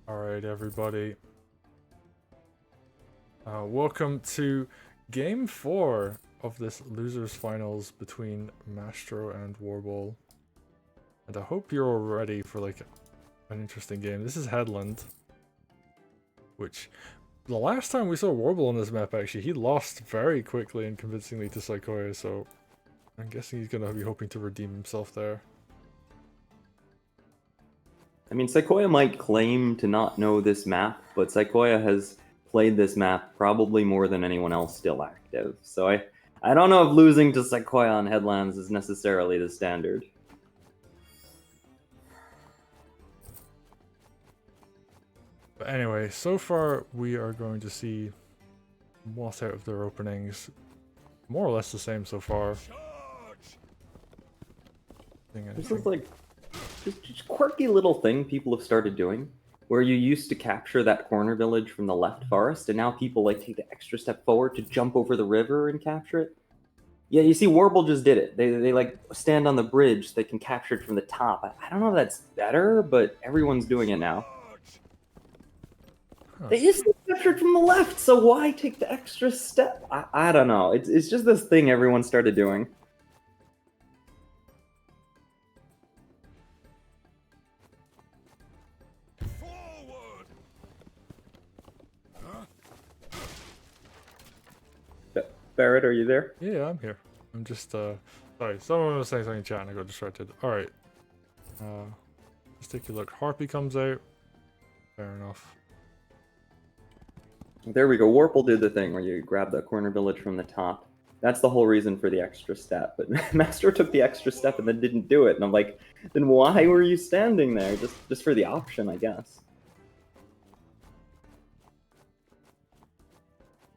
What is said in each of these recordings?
Alright, everybody. Welcome to Game 4 of this Losers Finals between Mastro and Warble. And I hope you're all ready for like an interesting game. This is Headland. Which, the last time we saw Warble on this map actually, he lost very quickly and convincingly to Saykoya, so I'm guessing he's gonna be hoping to redeem himself there. I mean, Saykoya might claim to not know this map, but Saykoya has played this map probably more than anyone else still active. So I don't know if losing to Saykoya on Headlands is necessarily the standard. But anyway, so far we are going to see what out of their openings. More or less the same so far. This is like just quirky little thing people have started doing, where you used to capture that corner village from the left forest, and now people like take the extra step forward to jump over the river and capture it. Yeah, you see, Warble just did it. They like stand on the bridge, so they can capture it from the top. I don't know if that's better, but everyone's doing it now. Huh. They just captured from the left, so why take the extra step? I don't know. It's just this thing everyone started doing. Barrett, are you there? Yeah, I'm here. I'm just, sorry, someone was saying something in chat and I got distracted. Alright. Let's take a look. Harpy comes out. Fair enough. There we go. Warple did the thing where you grab the corner village from the top. That's the whole reason for the extra step. But Mastro took the extra step and then didn't do it. And I'm like, then why were you standing there? Just for the option, I guess.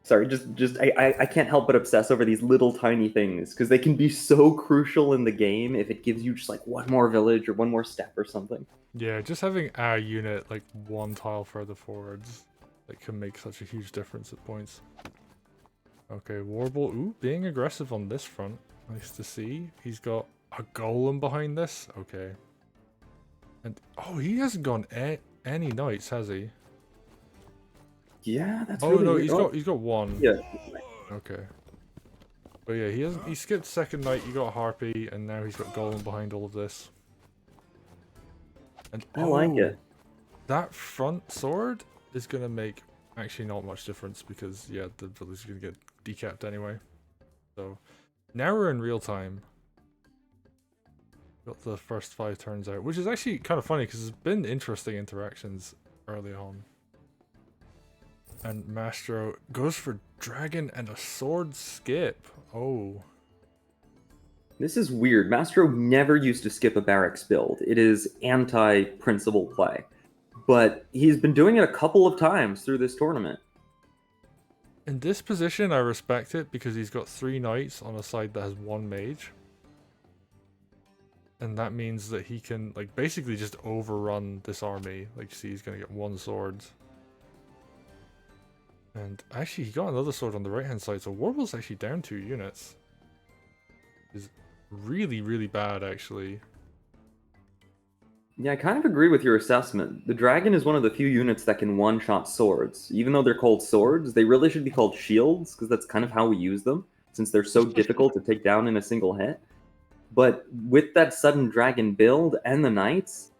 Sorry, I can't help but obsess over these little tiny things because they can be so crucial in the game if it gives you just like one more village or one more step or something. Yeah, just having a unit like one tile further forwards, that can make such a huge difference at points. Okay, Warble, ooh, being aggressive on this front. Nice to see. He's got a golem behind this. Okay. And, oh, he hasn't gone any knights, has he? Yeah, that's Oh really no, weird. he's got one. Yeah. Okay. But yeah, he skipped second night, he got Harpy, and now he's got Golem behind all of this. And I like it. That front sword is gonna make actually not much difference because yeah, the village is gonna get decapped anyway. So now we're in real time. Got the first 5 turns out, which is actually kind of funny because there's been interesting interactions early on. And Mastro goes for dragon and a sword skip. Oh. This is weird. Mastro never used to skip a barracks build. It is anti-principle play. But he's been doing it a couple of times through this tournament. In this position, I respect it because he's got 3 knights on a side that has 1 mage. And that means that he can, like, basically just overrun this army. Like, you see, he's gonna get 1 sword. And actually, he got another sword on the right-hand side, so Warble's actually down 2 units. Is really, really bad, actually. Yeah, I kind of agree with your assessment. The dragon is one of the few units that can one-shot swords. Even though they're called swords, they really should be called shields, because that's kind of how we use them, since they're so difficult to take down in a single hit. But with that sudden dragon build and the knights,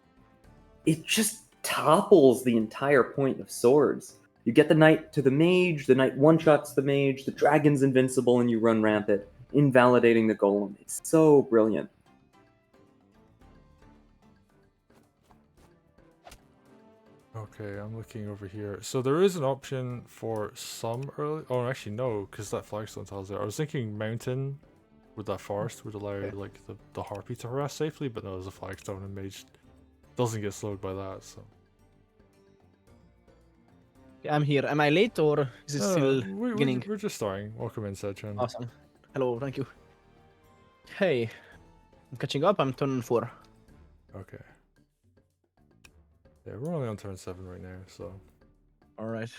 it just topples the entire point of swords. You get the knight to the mage, the knight one-shots the mage, the dragon's invincible, and you run rampant, invalidating the golem. It's so brilliant. Okay, I'm looking over here. So there is an option for some early... Oh, actually, no, because that flagstone tile's there. I was thinking mountain with that forest would allow like the harpy to harass safely, but no, there's a flagstone and mage doesn't get slowed by that, so... I'm here. Am I late or is it still beginning? We're just starting. Welcome in, Sedgehun. Awesome. Hello, thank you. Hey, I'm catching up. I'm turn 4. Okay. Yeah, we're only on turn 7 right now, so... Alright.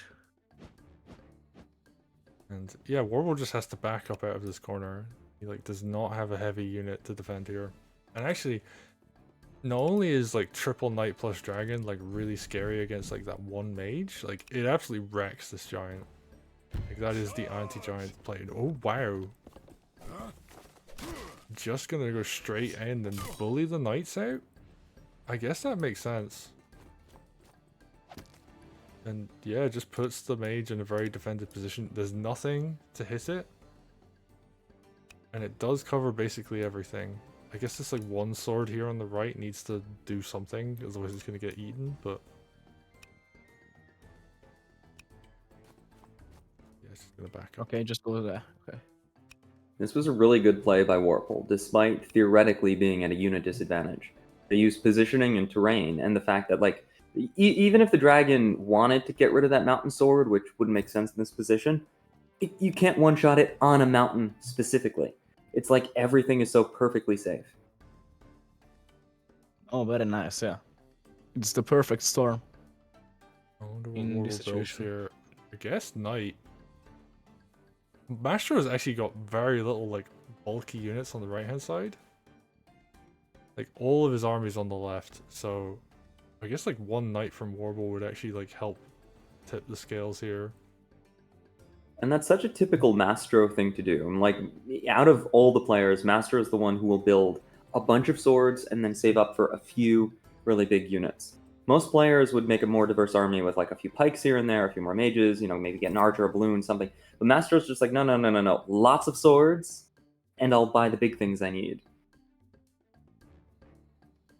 And yeah, Warble just has to back up out of this corner. He like does not have a heavy unit to defend here. And actually, not only is like triple knight plus dragon like really scary against like that one mage, like it absolutely wrecks this giant. Like that is the anti-giant play. Oh wow. Just gonna go straight in and bully the knights out? I guess that makes sense. And yeah, just puts the mage in a very defended position. There's nothing to hit it. And it does cover basically everything. I guess this like one sword here on the right needs to do something, otherwise it's gonna get eaten, but... yeah, it's just gonna back up. Okay, just go there. Okay. This was a really good play by Warble, despite theoretically being at a unit disadvantage. They used positioning and terrain, and the fact that, like, even if the dragon wanted to get rid of that mountain sword, which wouldn't make sense in this position, you can't one-shot it on a mountain specifically. It's like everything is so perfectly safe. Oh, very nice, yeah. It's the perfect storm. I wonder what In Warble this builds situation. here. I guess knight. Mastro has actually got very little like bulky units on the right hand side. Like all of his army's on the left, so I guess like one knight from Warble would actually like help tip the scales here. And that's such a typical Mastro thing to do. And like, out of all the players, Mastro is the one who will build a bunch of swords and then save up for a few really big units. Most players would make a more diverse army with like a few pikes here and there, a few more mages, you know, maybe get an archer, a balloon, something. But Mastro's just like, no, no, no, no, no. Lots of swords, and I'll buy the big things I need.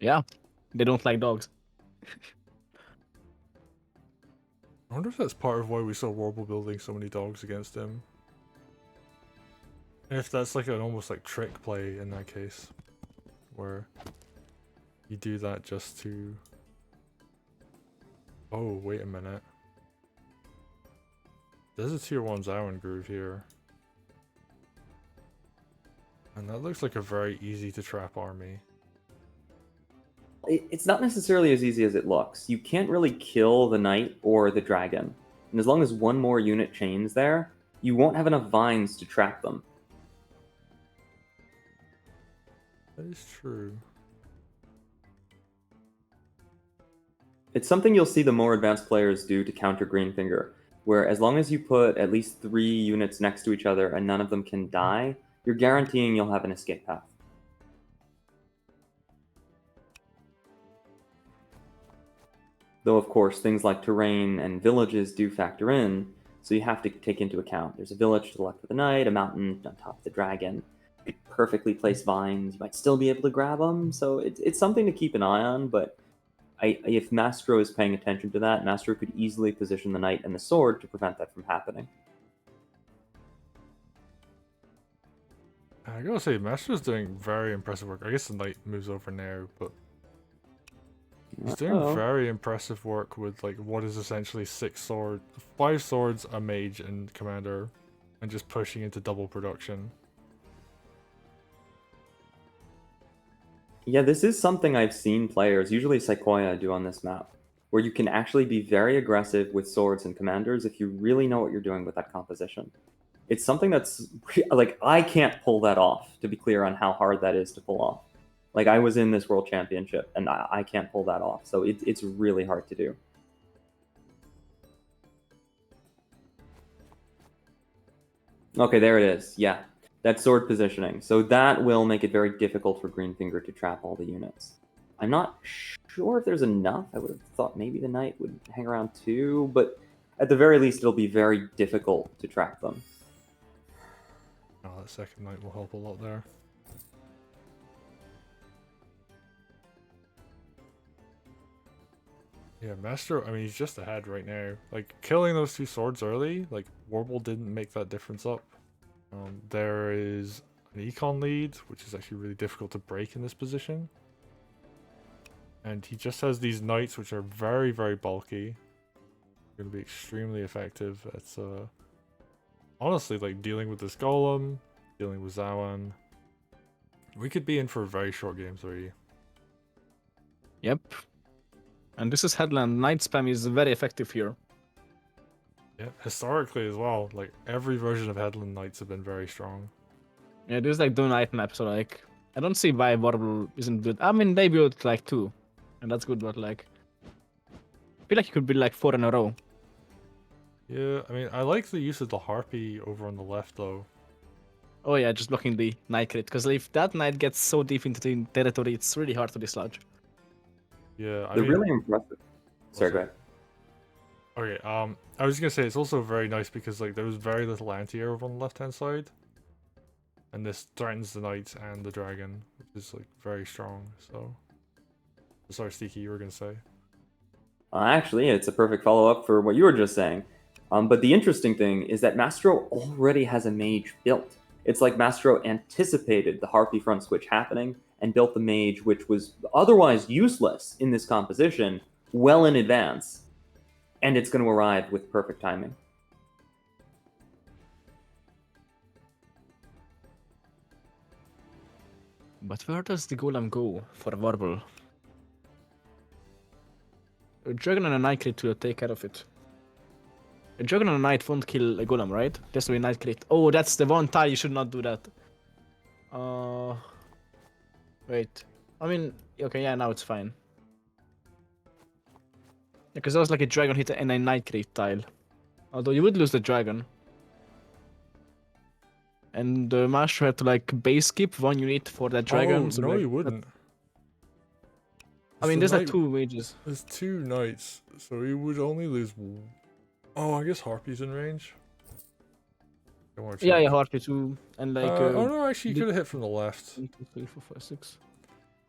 Yeah, they don't like dogs. I wonder if that's part of why we saw Warble building so many dogs against him. And if that's like an almost like trick play in that case. Where you do that just to... oh, wait a minute. There's a tier 1 Zawan groove here. And that looks like a very easy to trap army. It's not necessarily as easy as it looks. You can't really kill the knight or the dragon. And as long as one more unit chains there, you won't have enough vines to trap them. That is true. It's something you'll see the more advanced players do to counter Greenfinger, where as long as you put at least 3 units next to each other and none of them can die, you're guaranteeing you'll have an escape path. Though, of course, things like terrain and villages do factor in, so you have to take into account. There's a village to the left of the knight, a mountain on top of the dragon. You could perfectly place vines, you might still be able to grab them, so it's something to keep an eye on, but if Mastro is paying attention to that, Mastro could easily position the knight and the sword to prevent that from happening. I gotta say, Mastro's doing very impressive work. I guess the knight moves over now, but he's doing Uh-oh. very impressive work with like what is essentially 5 swords, a mage, and commander, and just pushing into double production. Yeah, this is something I've seen players, usually Saykoya, do on this map, where you can actually be very aggressive with swords and commanders if you really know what you're doing with that composition. It's something that's, like, I can't pull that off, to be clear on how hard that is to pull off. Like, I was in this World Championship, and I can't pull that off, so it's really hard to do. Okay, there it is, yeah. That sword positioning. So that will make it very difficult for Greenfinger to trap all the units. I'm not sure if there's enough. I would have thought maybe the knight would hang around too, but at the very least, it'll be very difficult to trap them. Oh, that second knight will help a lot there. Yeah, Mastro, I mean, he's just ahead right now. Like, killing those 2 swords early, like, Warble didn't make that difference up. There is an econ lead, which is actually really difficult to break in this position. And he just has these knights, which are very, very bulky. Going to be extremely effective at, honestly, like, dealing with this golem, dealing with Zawan. We could be in for a very short game 3. Yep. And this is Headland. Night spam is very effective here. Yeah, historically as well, like every version of Headland Knights have been very strong. Yeah, this is like the night map, so like I don't see why Warble isn't good. I mean, they built like 2, and that's good, but like, I feel like it could be like 4 in a row. Yeah, I mean, I like the use of the harpy over on the left though. Oh yeah, just blocking the knight crit, because if that knight gets so deep into the territory, it's really hard to dislodge. Yeah, I They're mean, really impressive. Sorry, go ahead. okay, I was gonna say it's also very nice because like there was very little anti-air over on the left-hand side, and this threatens the knight and the dragon, which is like very strong. So, sorry, Steaky, you were gonna say. Actually, it's a perfect follow-up for what you were just saying. But the interesting thing is that Mastro already has a mage built. It's like Mastro anticipated the Harpy front switch happening and built the mage, which was otherwise useless in this composition, well in advance. And it's going to arrive with perfect timing. But where does the golem go for Warble? A dragon and a knight crit will take care of it. A dragon and a knight won't kill a golem, right? Just a knight crit. Oh, that's the one tile you should not do that. Wait. I mean, okay, yeah, now it's fine. Because that was like a dragon hit and a knight crit tile. Although you would lose the dragon. And the Mastro had to like base skip 1 unit for that dragon. Oh, so no, like, you wouldn't. I mean, the there's like knight- 2 mages. There's 2 knights, so he would only lose. Oh, I guess Harpy's in range. Don't wanna Yeah, check. yeah, Harpy 2. And like. Oh no, actually, he the- could have hit from the left. 1, 2, 3, 4, 5, 6.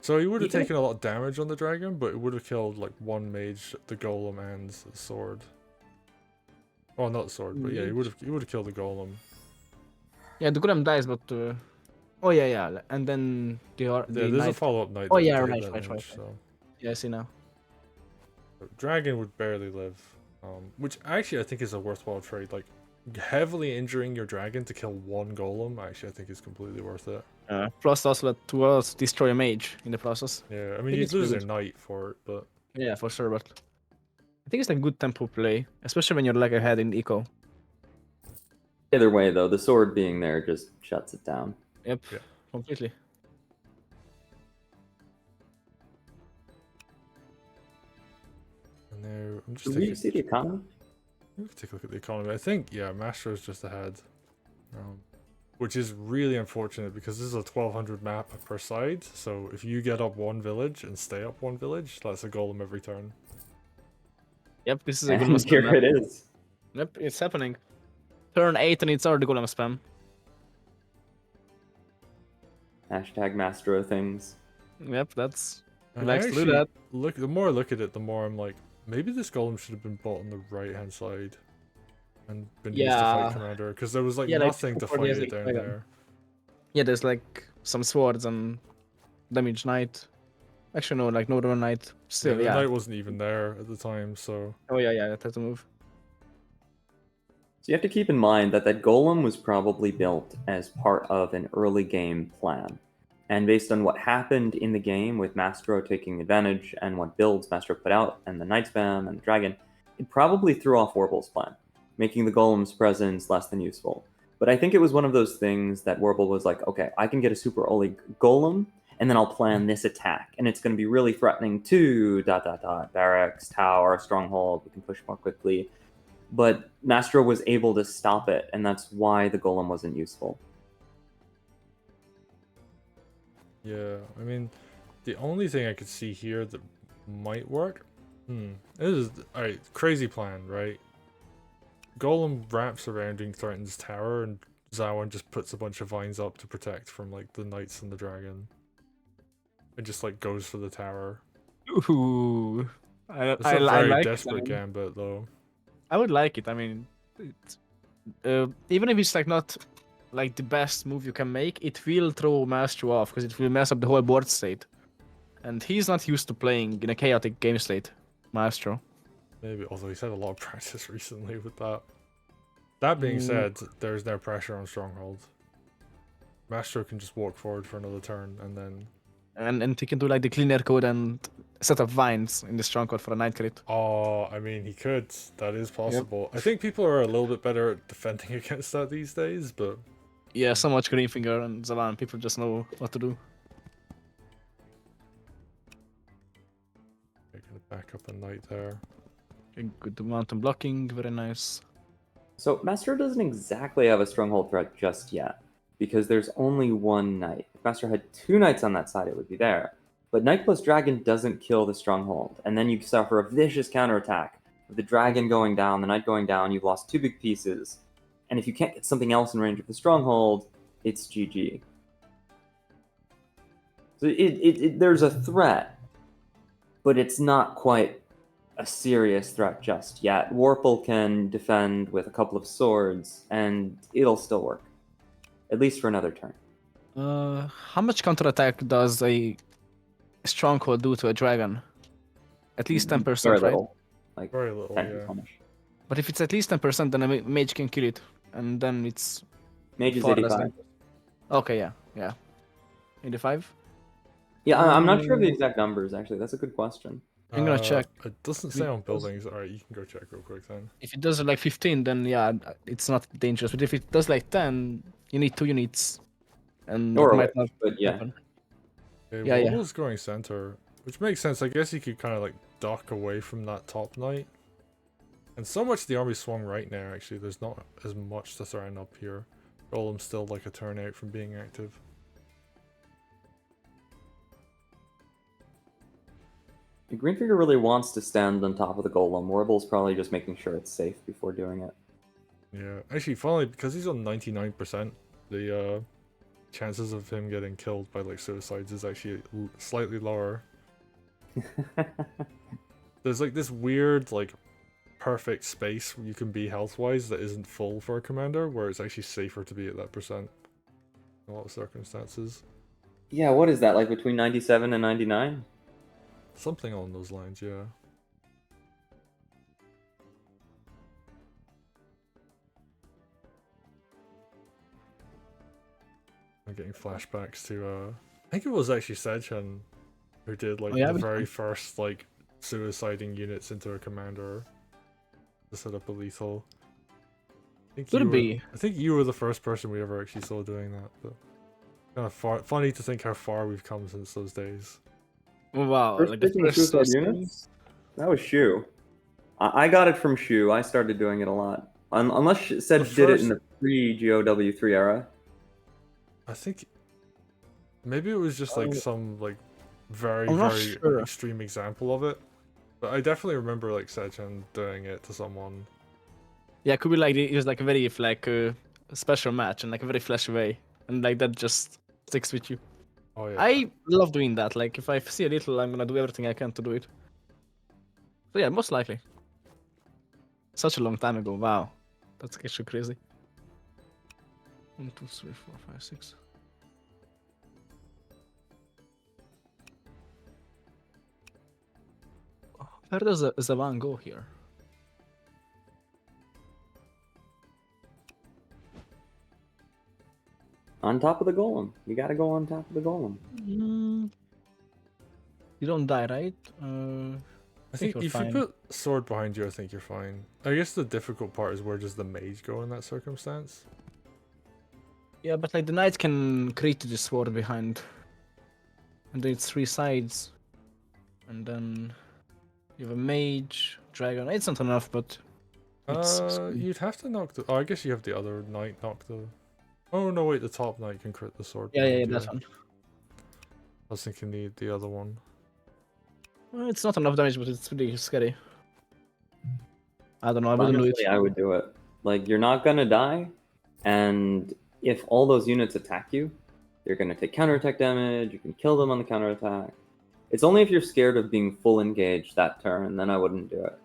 So he would have He could've- taken a lot of damage on the dragon, but it would have killed like 1 mage, the golem, and the sword. Oh, not the sword, but yeah, he would have killed the golem. Yeah, the golem dies, but. Oh, yeah, yeah. And then the Yeah, there's a knight. follow-up knight. Oh, that yeah, would hit right, that right, mage, right. So. Yeah, I see now. Dragon would barely live, which actually I think is a worthwhile trade. Like heavily injuring your dragon to kill 1 golem, actually I think is completely worth it. Plus also let 2 others destroy a mage in the process. Yeah, I mean think you'd it's lose really a knight for it, but Yeah, for sure, but I think it's a good tempo play, especially when you're like ahead in eco. Either way, though, the sword being there just shuts it down. Yep, Yeah. completely. and now I'm just Did taking. we see the economy? Let me take a look at the economy. I think yeah, Mastro's just ahead, which is really unfortunate because this is a 1200 map per side. So if you get up 1 village and stay up 1 village, that's a golem every turn. Yep, this is a And golem spam here map. it is. Yep, it's happening. Turn 8 and it's already golem spam. Hashtag Mastro things. Yep, that's he And I likes to do actually that. Look, the more I look at it, the more I'm like, maybe this golem should have been bought on the right hand side, and been used to Yeah. fight commander, because there was like Yeah, like, nothing to for fight the it down dragon. there. Yeah, there's like some swords and damage knight. Actually, no, like Northern Knight. Still, the yeah. knight wasn't even there at the time, so Oh yeah, yeah, that has to move. So you have to keep in mind that that golem was probably built as part of an early game plan. And based on what happened in the game with Mastro taking advantage and what builds Mastro put out and the Night Spam and the Dragon, it probably threw off Warble's plan, making the golem's presence less than useful. But I think it was one of those things that Warble was like, okay, I can get a super early golem, and then I'll plan this attack. And it's going to be really threatening to ... barracks, tower, stronghold, we can push more quickly. But Mastro was able to stop it, and that's why the golem wasn't useful. yeah. I mean, the only thing I could see here that might work, this is alright. Crazy plan, right? Golem wraps surrounding threatens tower, and Zawan just puts a bunch of vines up to protect from like the knights and the dragon. It just like goes for the tower. Ooh, It's a very like desperate it. gambit though. I would like it. I mean, even if it's like not like the best move you can make, it will throw Mastro off because it will mess up the whole board state. And he's not used to playing in a chaotic game state, Mastro. Maybe, although he's had a lot of practice recently with that. That being said, there's no pressure on Stronghold. Mastro can just walk forward for another turn and then... And he can do like the cleaner code and set up vines in the stronghold for a night crit. Oh, I mean, he could. That is possible. I think people are a little bit better at defending against that these days, but... Yeah, so much Greenfinger and Zawan, people just know what to do. Gonna back up a knight there. Good mountain blocking, very nice. So Mastro doesn't exactly have a stronghold threat just yet, because there's only one knight. If Mastro had two knights on that side, it would be there. But knight plus dragon doesn't kill the stronghold, and then you suffer a vicious counterattack. With the dragon going down, the knight going down, you've lost two big pieces. And if you can't get something else in range of the stronghold, it's GG. So there's a threat, but it's not quite a serious threat just yet. Warble can defend with a couple of swords, and it'll still work. At least for another turn. How much counterattack does a stronghold do to a dragon? At least 10%, Very right? little. Like Very little, 10 yeah. punish. But if it's at least 10%, then a mage can kill it. And then it's Mage is far less 85. than... Okay, yeah. 85? Yeah, I'm not sure of the exact numbers, actually. That's a good question. I'm gonna check. It doesn't say on buildings. Alright, you can go check real quick then. If it does like 15, then yeah, it's not dangerous. But if it does like 10, you need 2 units. And Or it a might not witch, but yeah. happen. Okay, Yeah, yeah. Warble's going center, which makes sense. I guess you could kind of like duck away from that top knight. And so much the army swung right now, actually. There's not as much to threaten up here. Golem's still like a turn out from being active. The green figure really wants to stand on top of the golem. Warble's probably just making sure it's safe before doing it. Yeah, actually, finally, because he's on 99%, the chances of him getting killed by like suicides is actually slightly lower. There's like this weird like perfect space you can be health-wise that isn't full for a commander, where it's actually safer to be at that percent in a lot of circumstances. Yeah, what is that, like between 97 and 99? Something along those lines, yeah. I'm getting flashbacks to I think it was actually Sedgehun who did like the very first like suiciding units into a commander to set up a lethal. I think you were the first person we ever actually saw doing that, but kind of funny to think how far we've come since those days. Wow, First like the person to first suicide units? That was Shu. I got it from Shu. I started doing it a lot. Unless Sedge did it in the pre-GOW3 era. I think maybe it was just like some like very extreme example of it, but I definitely remember like Sedgehun doing it to someone. Yeah, it could be like it was like a very like special match and like a very flashy way, and like that just sticks with you. Oh yeah. I love doing that. Like if I see a little, I'm gonna do everything I can to do it. So yeah, most likely. Such a long time ago. Wow, that's actually crazy. 1, 2, 3, 4, 5, 6. Where does Zawan go here? On top of the golem. You gotta go on top of the golem. You don't die, right? I think if you put sword behind you, I think you're fine. I guess the difficult part is where does the mage go in that circumstance? Yeah, but like the knight can create the sword behind. And then it's 3 sides. And then you have a mage, dragon. It's not enough, but you'd have to knock the I guess you have the other knight knock the Oh no wait, the top knight can crit the sword. Yeah, that one. I was thinking the other one. Well, it's not enough damage, but it's pretty scary. I don't know, I wouldn't do it. I would do it. Like, you're not gonna die, and if all those units attack you, you're gonna take counterattack damage, you can kill them on the counterattack. It's only if you're scared of being full engaged that turn, then I wouldn't do it.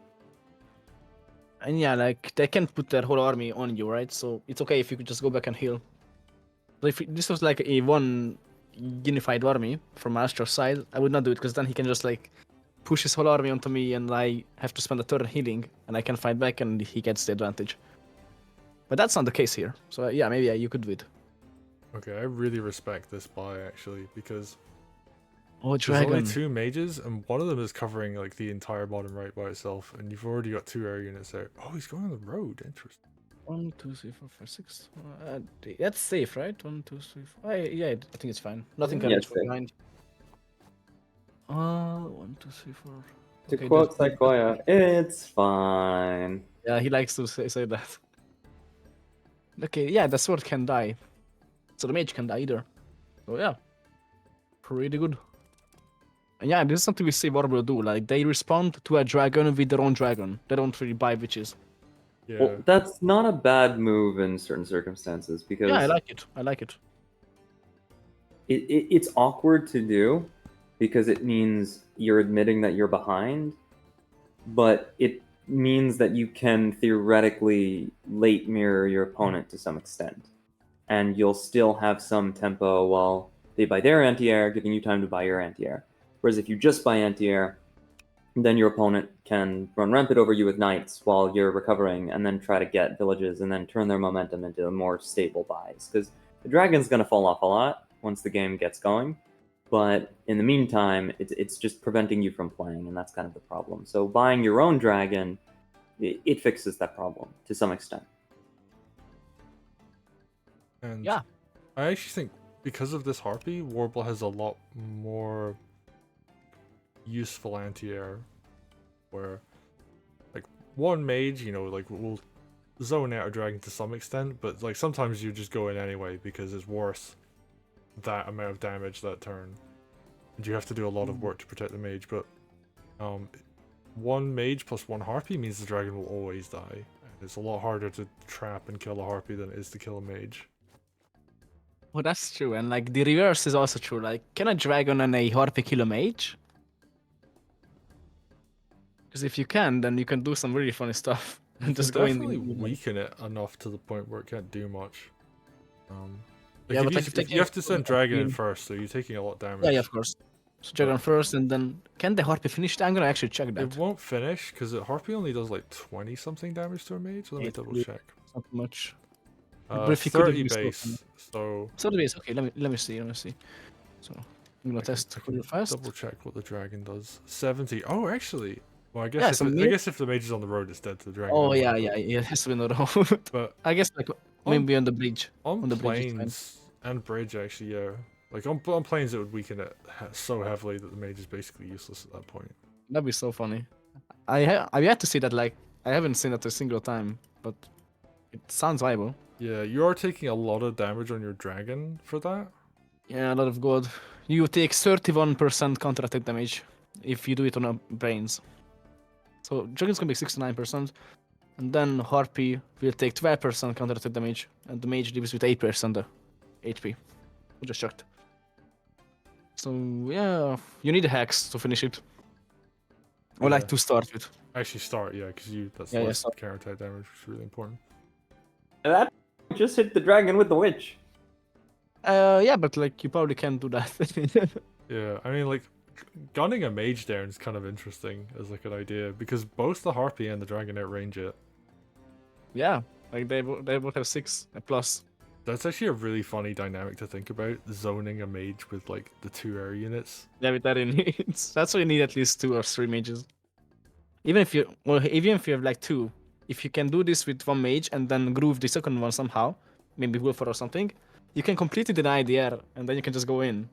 And yeah, like, they can't put their whole army on you, right? So it's okay if you could just go back and heal. But if this was like a one unified army from Mastro's side, I would not do it, because then he can just like push his whole army onto me and I have to spend a turn healing and I can fight back and he gets the advantage. But that's not the case here. So yeah, maybe you could do it. Okay, I really respect this buy actually, because there's only 2 mages and one of them is covering like the entire bottom right by itself, and you've already got 2 air units there. Oh, he's going on the road. Interesting. 1, 2, 3, 4, 5, 6. That's safe, right? 1, 2, 3, 4. Yeah, I think it's fine. Nothing can reach from behind. 1, 2, 3, 4. To Okay, quote there's- Saykoya, it's fine. Yeah, he likes to say that. Okay, yeah, the sword can die. So the mage can die either. So yeah, pretty good. And yeah, this is something we see Warble do. Like they respond to a dragon with their own dragon. They don't really buy witches. Yeah. Well, that's not a bad move in certain circumstances because Yeah, I like it. I like it. it's awkward to do because it means you're admitting that you're behind, but it means that you can theoretically late mirror your opponent to some extent. And you'll still have some tempo while they buy their anti-air, giving you time to buy your anti-air. Whereas if you just buy anti-air, then your opponent can run rampant over you with knights while you're recovering and then try to get villages and then turn their momentum into more stable buys. Because the dragon's going to fall off a lot once the game gets going. But in the meantime, it's just preventing you from playing, and that's kind of the problem. So buying your own dragon, it fixes that problem to some extent. And Yeah. I actually think because of this Harpy, Warble has a lot more useful anti-air, where like one mage, you know, like will zone out a dragon to some extent, but like sometimes you just go in anyway because it's worth that amount of damage that turn, and you have to do a lot of work to protect the mage. But one mage plus one Harpy means the dragon will always die, and it's a lot harder to trap and kill a Harpy than it is to kill a mage. Well, that's true. And like the reverse is also true. Like, can a dragon and a harpy kill a mage? Because if you can, then you can do some really funny stuff. And just go Definitely in. weaken it enough to the point where it can't do much. Yeah, but like if you have to send dragon in first, so you're taking a lot of damage. Yeah, of course. So dragon first, and then can the harpy finish it? I'm gonna actually check that. It won't finish because Harpy only does like 20 something damage to a mage. Let me double check. Not much. But if you could 30 have base. So So the base. Okay, let me see. So I'm gonna test real fast. double check what the dragon does. 70. Oh, actually. Well, I Yeah, guess so I me- guess if the mage is on the road, it's dead to the dragon. Oh anyway, yeah, it has to be in the road. But I guess like maybe on the bridge. on the bridge it's fine. plains and bridge, actually, yeah. Like on plains, it would weaken it so heavily that the mage is basically useless at that point. That'd be so funny. I've yet to see that. Like I haven't seen that a single time, but it sounds viable. Yeah, you are taking a lot of damage on your dragon for that. Yeah, a lot of gold. You take 31% counter attack damage if you do it on a brains. So dragon's gonna be 69%, and then harpy will take 12% counter attack damage, and the mage leaves with 8% HP. I just checked. So yeah, you need a hex to finish it, or Yeah. like to start with. Actually, start, yeah, because that's Yeah, less start. counter attack damage, which is really important. And that just hit the dragon with the witch. Yeah, but like you probably can't do that. Yeah, I mean, like, gunning a mage down is kind of interesting as like an idea because both the Harpy and the dragon outrange it. Yeah, like they both have 6 plus. That's actually a really funny dynamic to think about, zoning a mage with like the 2 air units. Yeah, with that in it. That's why you need at least 2 or 3 mages. Even if you have like 2, if you can do this with one mage and then groove the second one somehow, maybe Wolfer or something, you can completely deny the air and then you can just go in.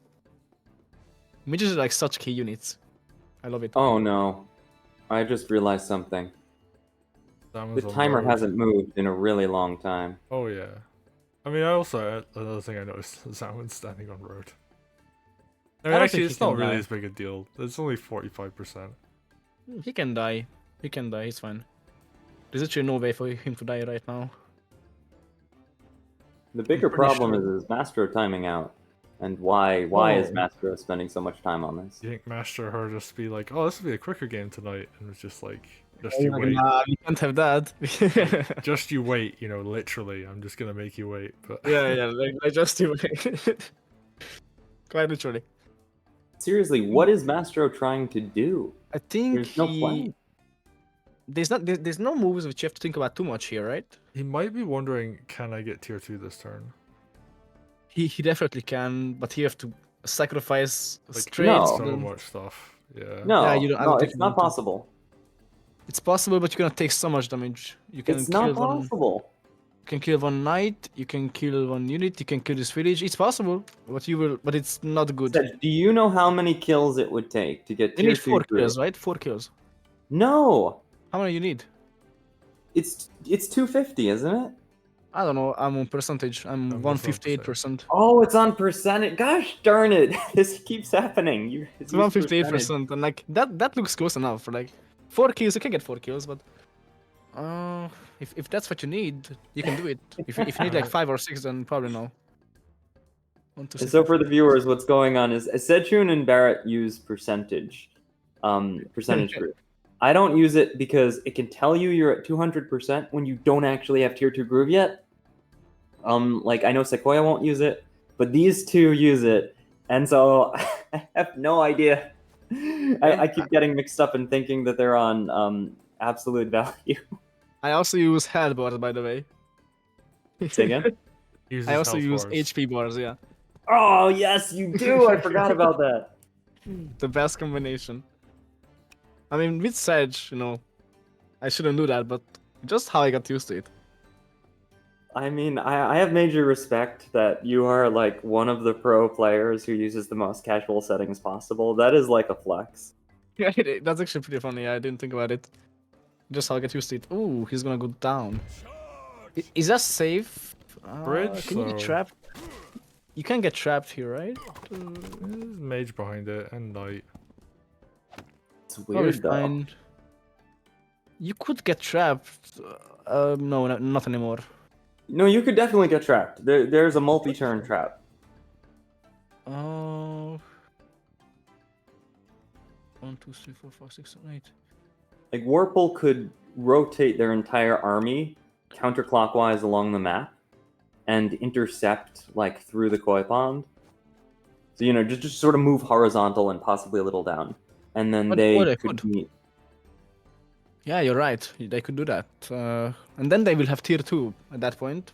Mages are like such key units. I love it. Oh no. I just realized something. That The one's on timer road. hasn't moved in a really long time. Oh yeah. I mean, I also another thing I noticed is that one's standing on road. I mean, don't actually, think it's he not can really die. as big a deal. It's only 45%. He can die. He's fine. There's actually no way for him to die right now. The bigger pretty problem is Mastro timing out. And why is Oh. Mastro spending so much time on this? You think Master heard us be like, "Oh, this will be a quicker game tonight," and was just like, "Just you Like, wait, nah, we can't have that. just you wait." You know, literally, I'm just gonna make you wait. But yeah, like just do it. Quite literally. Seriously, what is Mastro trying to do? I think There's no plan. there's no moves which you have to think about too much here, right? he might be wondering, "Can I get tier 2 this turn?" He definitely can, but he have to sacrifice Like, straight. No. so then- much stuff. Yeah. No, Yeah, you don't- I no, don't think it's you not want to. possible. It's possible, but you're gonna take so much damage. You can It's kill not one. possible. can kill one knight, you can kill one unit, you can kill this village. It's possible, but it's not good. Said, do you know how many kills it would take to get You tier need 4 2 kills, group? right? 4 kills. No, How many you need? it's 250, isn't it? I don't know. I'm on percentage. I'm I'm also on 158%. Oh, it's on percentage. Gosh darn it! This keeps happening. It's 158%, and like that looks close enough. For like 4 kills, you can get 4 kills, but if that's what you need, you can do it. If you need like 5 or 6, then probably no. 1, 2, 3, So 4, for the 5. viewers, what's going on is Sedgehun and Barrett use percentage group. I don't use it because it can tell you you're at 200% when you don't actually have tier 2 groove yet. Like I know Saykoya won't use it, but these two use it, and so I have no idea. I keep getting mixed up and thinking that they're on absolute value. I also use health bars, by the way. Say again? Uses I also health use bars. HP bars. Yeah, Oh yes, you do. I forgot about that. the best combination. I mean, with Sedge, I shouldn't do that, but just how I got used to it. I mean, I have major respect that you are like one of the pro players who uses the most casual settings possible. That is like a flex. Yeah, that's actually pretty funny. I didn't think about it. Just how I get used to it. Ooh, he's gonna go down. Is that safe? Bridge, Can you get so- trapped? You can get trapped here, right? There's mage behind it and knight. It's Probably weird though. fine. You could get trapped. No, not anymore. No, you could definitely get trapped. There's a multi-turn trap. Oh. 1, 2, 3, 4, 5, 6, 7, 8. Like Warple could rotate their entire army counterclockwise along the map and intercept like through the koi pond. So just sort of move horizontal and possibly a little down, and then they could meet. Yeah, you're right. They could do that. And then they will have tier 2 at that point.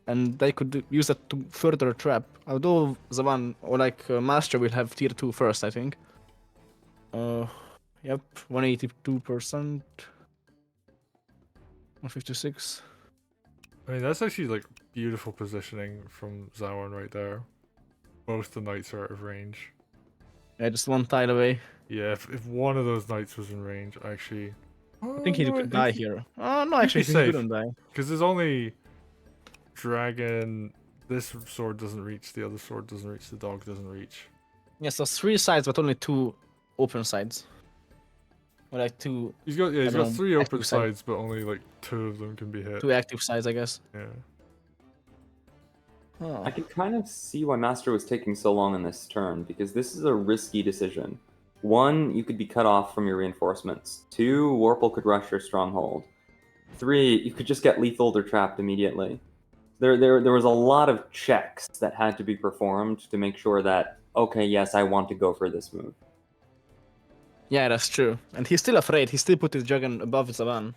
And they could use that to further trap. Although Zawan or Mastro will have tier 2 first, I think. Yep, 182%. 156. I mean, that's actually like beautiful positioning from Zawan right there. Both the knights are out of range. Yeah, just one tile away. Yeah, if one of those knights was in range, actually. I think he could die here. Oh, no, actually, he safe. couldn't die. Because there's only dragon. This sword doesn't reach. The other sword doesn't reach. The dog doesn't reach. Yeah, so 3 sides, but only 2 open sides. Or like 2 He's got 3 open active side. sides, but only like 2 of them can be hit. 2 active sides, I guess. Yeah. Oh. I can kind of see why Mastro was taking so long in this turn, because this is a risky decision. 1, you could be cut off from your reinforcements. 2, Warple could rush your stronghold. 3, you could just get lethaled or trapped immediately. There was a lot of checks that had to be performed to make sure that, okay, yes, I want to go for this move. Yeah, that's true. And he's still afraid. He still put his dragon above Zawan.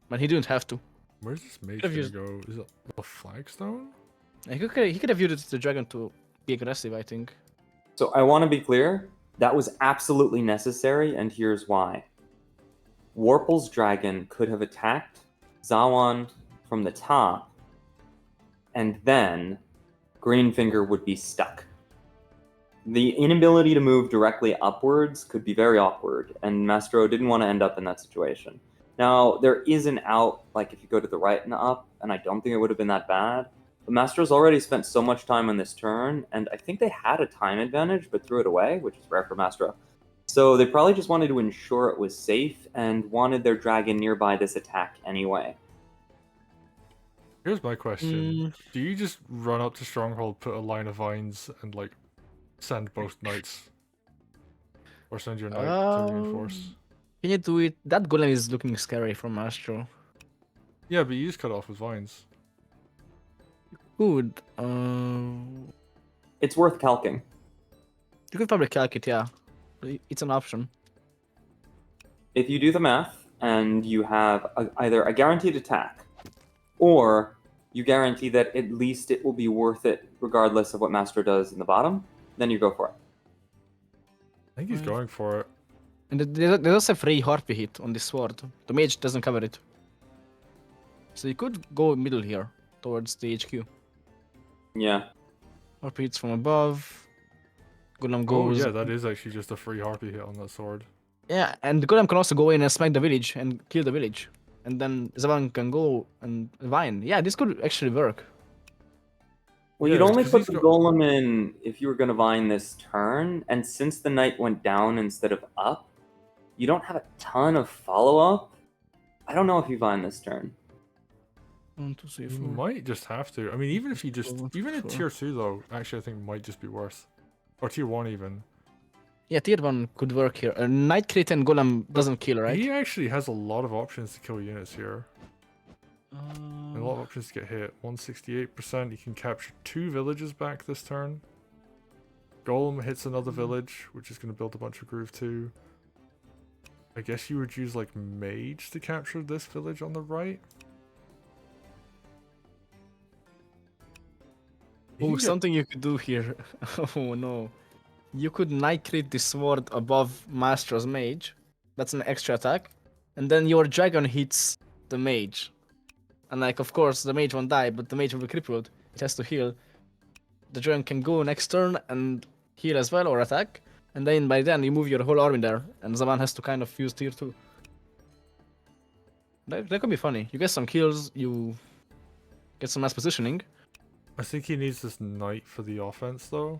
But he didn't have to. Where's this mage Could've gonna used- go? Is it a flagstone? He could have used the dragon to be aggressive, I think. So I want to be clear, that was absolutely necessary, and here's why. Warple's dragon could have attacked Zawan from the top, and then Greenfinger would be stuck. The inability to move directly upwards could be very awkward, and Mastro didn't want to end up in that situation. Now, there is an out, like if you go to the right and up, and I don't think it would have been that bad. But Mastro's already spent so much time on this turn, and I think they had a time advantage, but threw it away, which is rare for Mastro. So they probably just wanted to ensure it was safe, and wanted their dragon nearby this attack anyway. Here's my question: do you just run up to Stronghold, put a line of vines, and like send both knights, or send your knight to reinforce? Can you do it? That golem is looking scary from Mastro. Yeah, but you just cut off with vines. Good. It's worth calcing. You could probably calc it, yeah. It's an option. If you do the math, and you have either a guaranteed attack, or you guarantee that at least it will be worth it regardless of what Mastro does in the bottom, then you go for it. I think he's going for it. And there's also a free harpy hit on this sword. The mage doesn't cover it. So you could go middle here, towards the HQ. Yeah. Harpy hits from above. Golem Oh goes. yeah, that is actually just a free harpy hit on that sword. Yeah, and the Golem can also go in and smack the village and kill the village. And then Zawan can go and Vine. Yeah, this could actually work. Well, Yeah, you'd only 'cause put he's the got- golem in if you were going to vine this turn, and since the knight went down instead of up, you don't have a ton of follow-up. I don't know if you vine this turn. 1, 2, 3, You 4. might just have to. I mean, even if you just, Four, even at four. tier 2 though, actually I think might just be worse. Or tier 1 even. Yeah, tier 1 could work here. A Knight crit and Golem doesn't kill, right? He actually has a lot of options to kill units here. And a lot of Uh, options to get hit. 168%, you can capture 2 villages back this turn. Golem hits another village, which is going to build a bunch of groove too. I guess you would use like mage to capture this village on the right. You oh, can get- something you could do here. Oh no. You could Knight crit the sword above Mastro's mage. That's an extra attack. And then your dragon hits the mage. And like, of course, the mage won't die, but the mage will be crippled. It has to heal. The dragon can go next turn and heal as well, or attack. And then by then you move your whole army there, and Zaman has to kind of use tier 2. That could be funny. You get some kills, you get some nice positioning. I think he needs this knight for the offense though.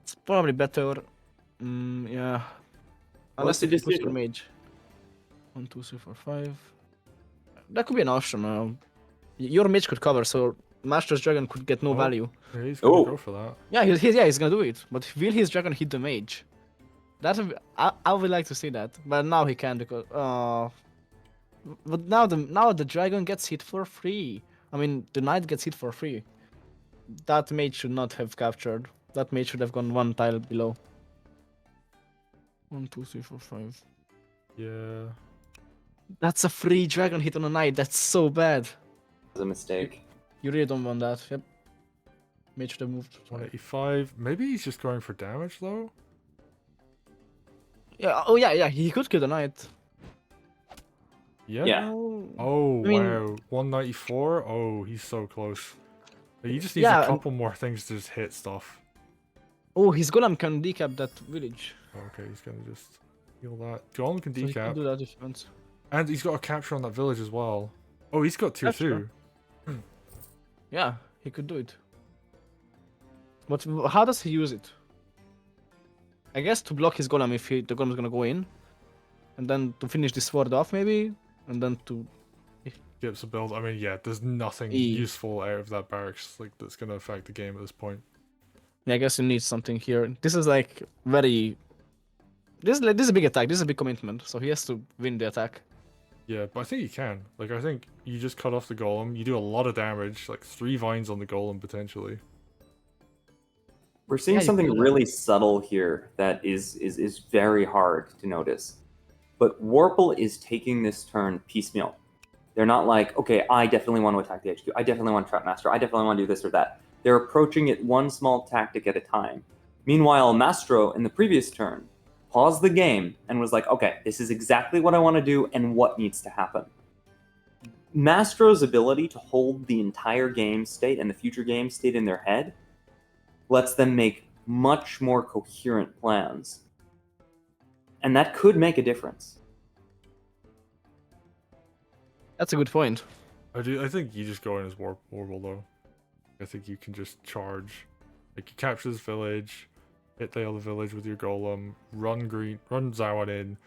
It's probably better. Yeah. What's Unless the you push your decision? mage. 1, 2, 3, 4, 5. That could be an option. Your mage could cover, so Master's dragon could get no Oh. value. Yeah, he's gonna Oh. go for that. Yeah, he's gonna do it. But will his dragon hit the mage? I would like to see that, but now he can't because But now the dragon gets hit for free. I mean, the knight gets hit for free. That mage should not have captured. That mage should have gone one tile below. 1, 2, 3, 4, 5. Yeah. That's a free dragon hit on a knight. That's so bad. It's a mistake. You really don't want that. Yep. Mage should have moved. 185. Maybe he's just going for damage though. Yeah. Oh yeah. He could kill the knight. Yeah. Yeah. Oh I mean- wow. 194. Oh, he's so close. He just needs Yeah, a and- couple more things to just hit stuff. Oh, his golem can decap that village. Okay, he's gonna just heal that. Golem can So he can decap. do that if he wants. And he's got a capture on that village as well. Oh, he's got tier Capture? 2. Yeah, he could do it. But how does he use it? I guess to block his golem if the golem is gonna go in, and then to finish the sword off maybe, and then to Gives a build. I mean, yeah, there's nothing E. useful out of that barracks like that's gonna affect the game at this point. yeah, I guess you need something here. This is like very. This is a big attack. This is a big commitment, so he has to win the attack. Yeah, but I think you can. Like, I think you just cut off the golem. You do a lot of damage, like 3 vines on the golem potentially. We're seeing Yeah, you something feel that. really subtle here that is very hard to notice. But Warble is taking this turn piecemeal. They're not like, okay, I definitely want to attack the HQ. I definitely want to trap Master. I definitely want to do this or that. They're approaching it one small tactic at a time. Meanwhile, Mastro in the previous turn paused the game and was like, okay, this is exactly what I want to do and what needs to happen. Mastro's ability to hold the entire game state and the future game state in their head lets them make much more coherent plans. And that could make a difference. That's a good point. I think you just go in as Warble though. I think you can just charge. Like, you capture this village, hit the other village with your golem, run Zawan in,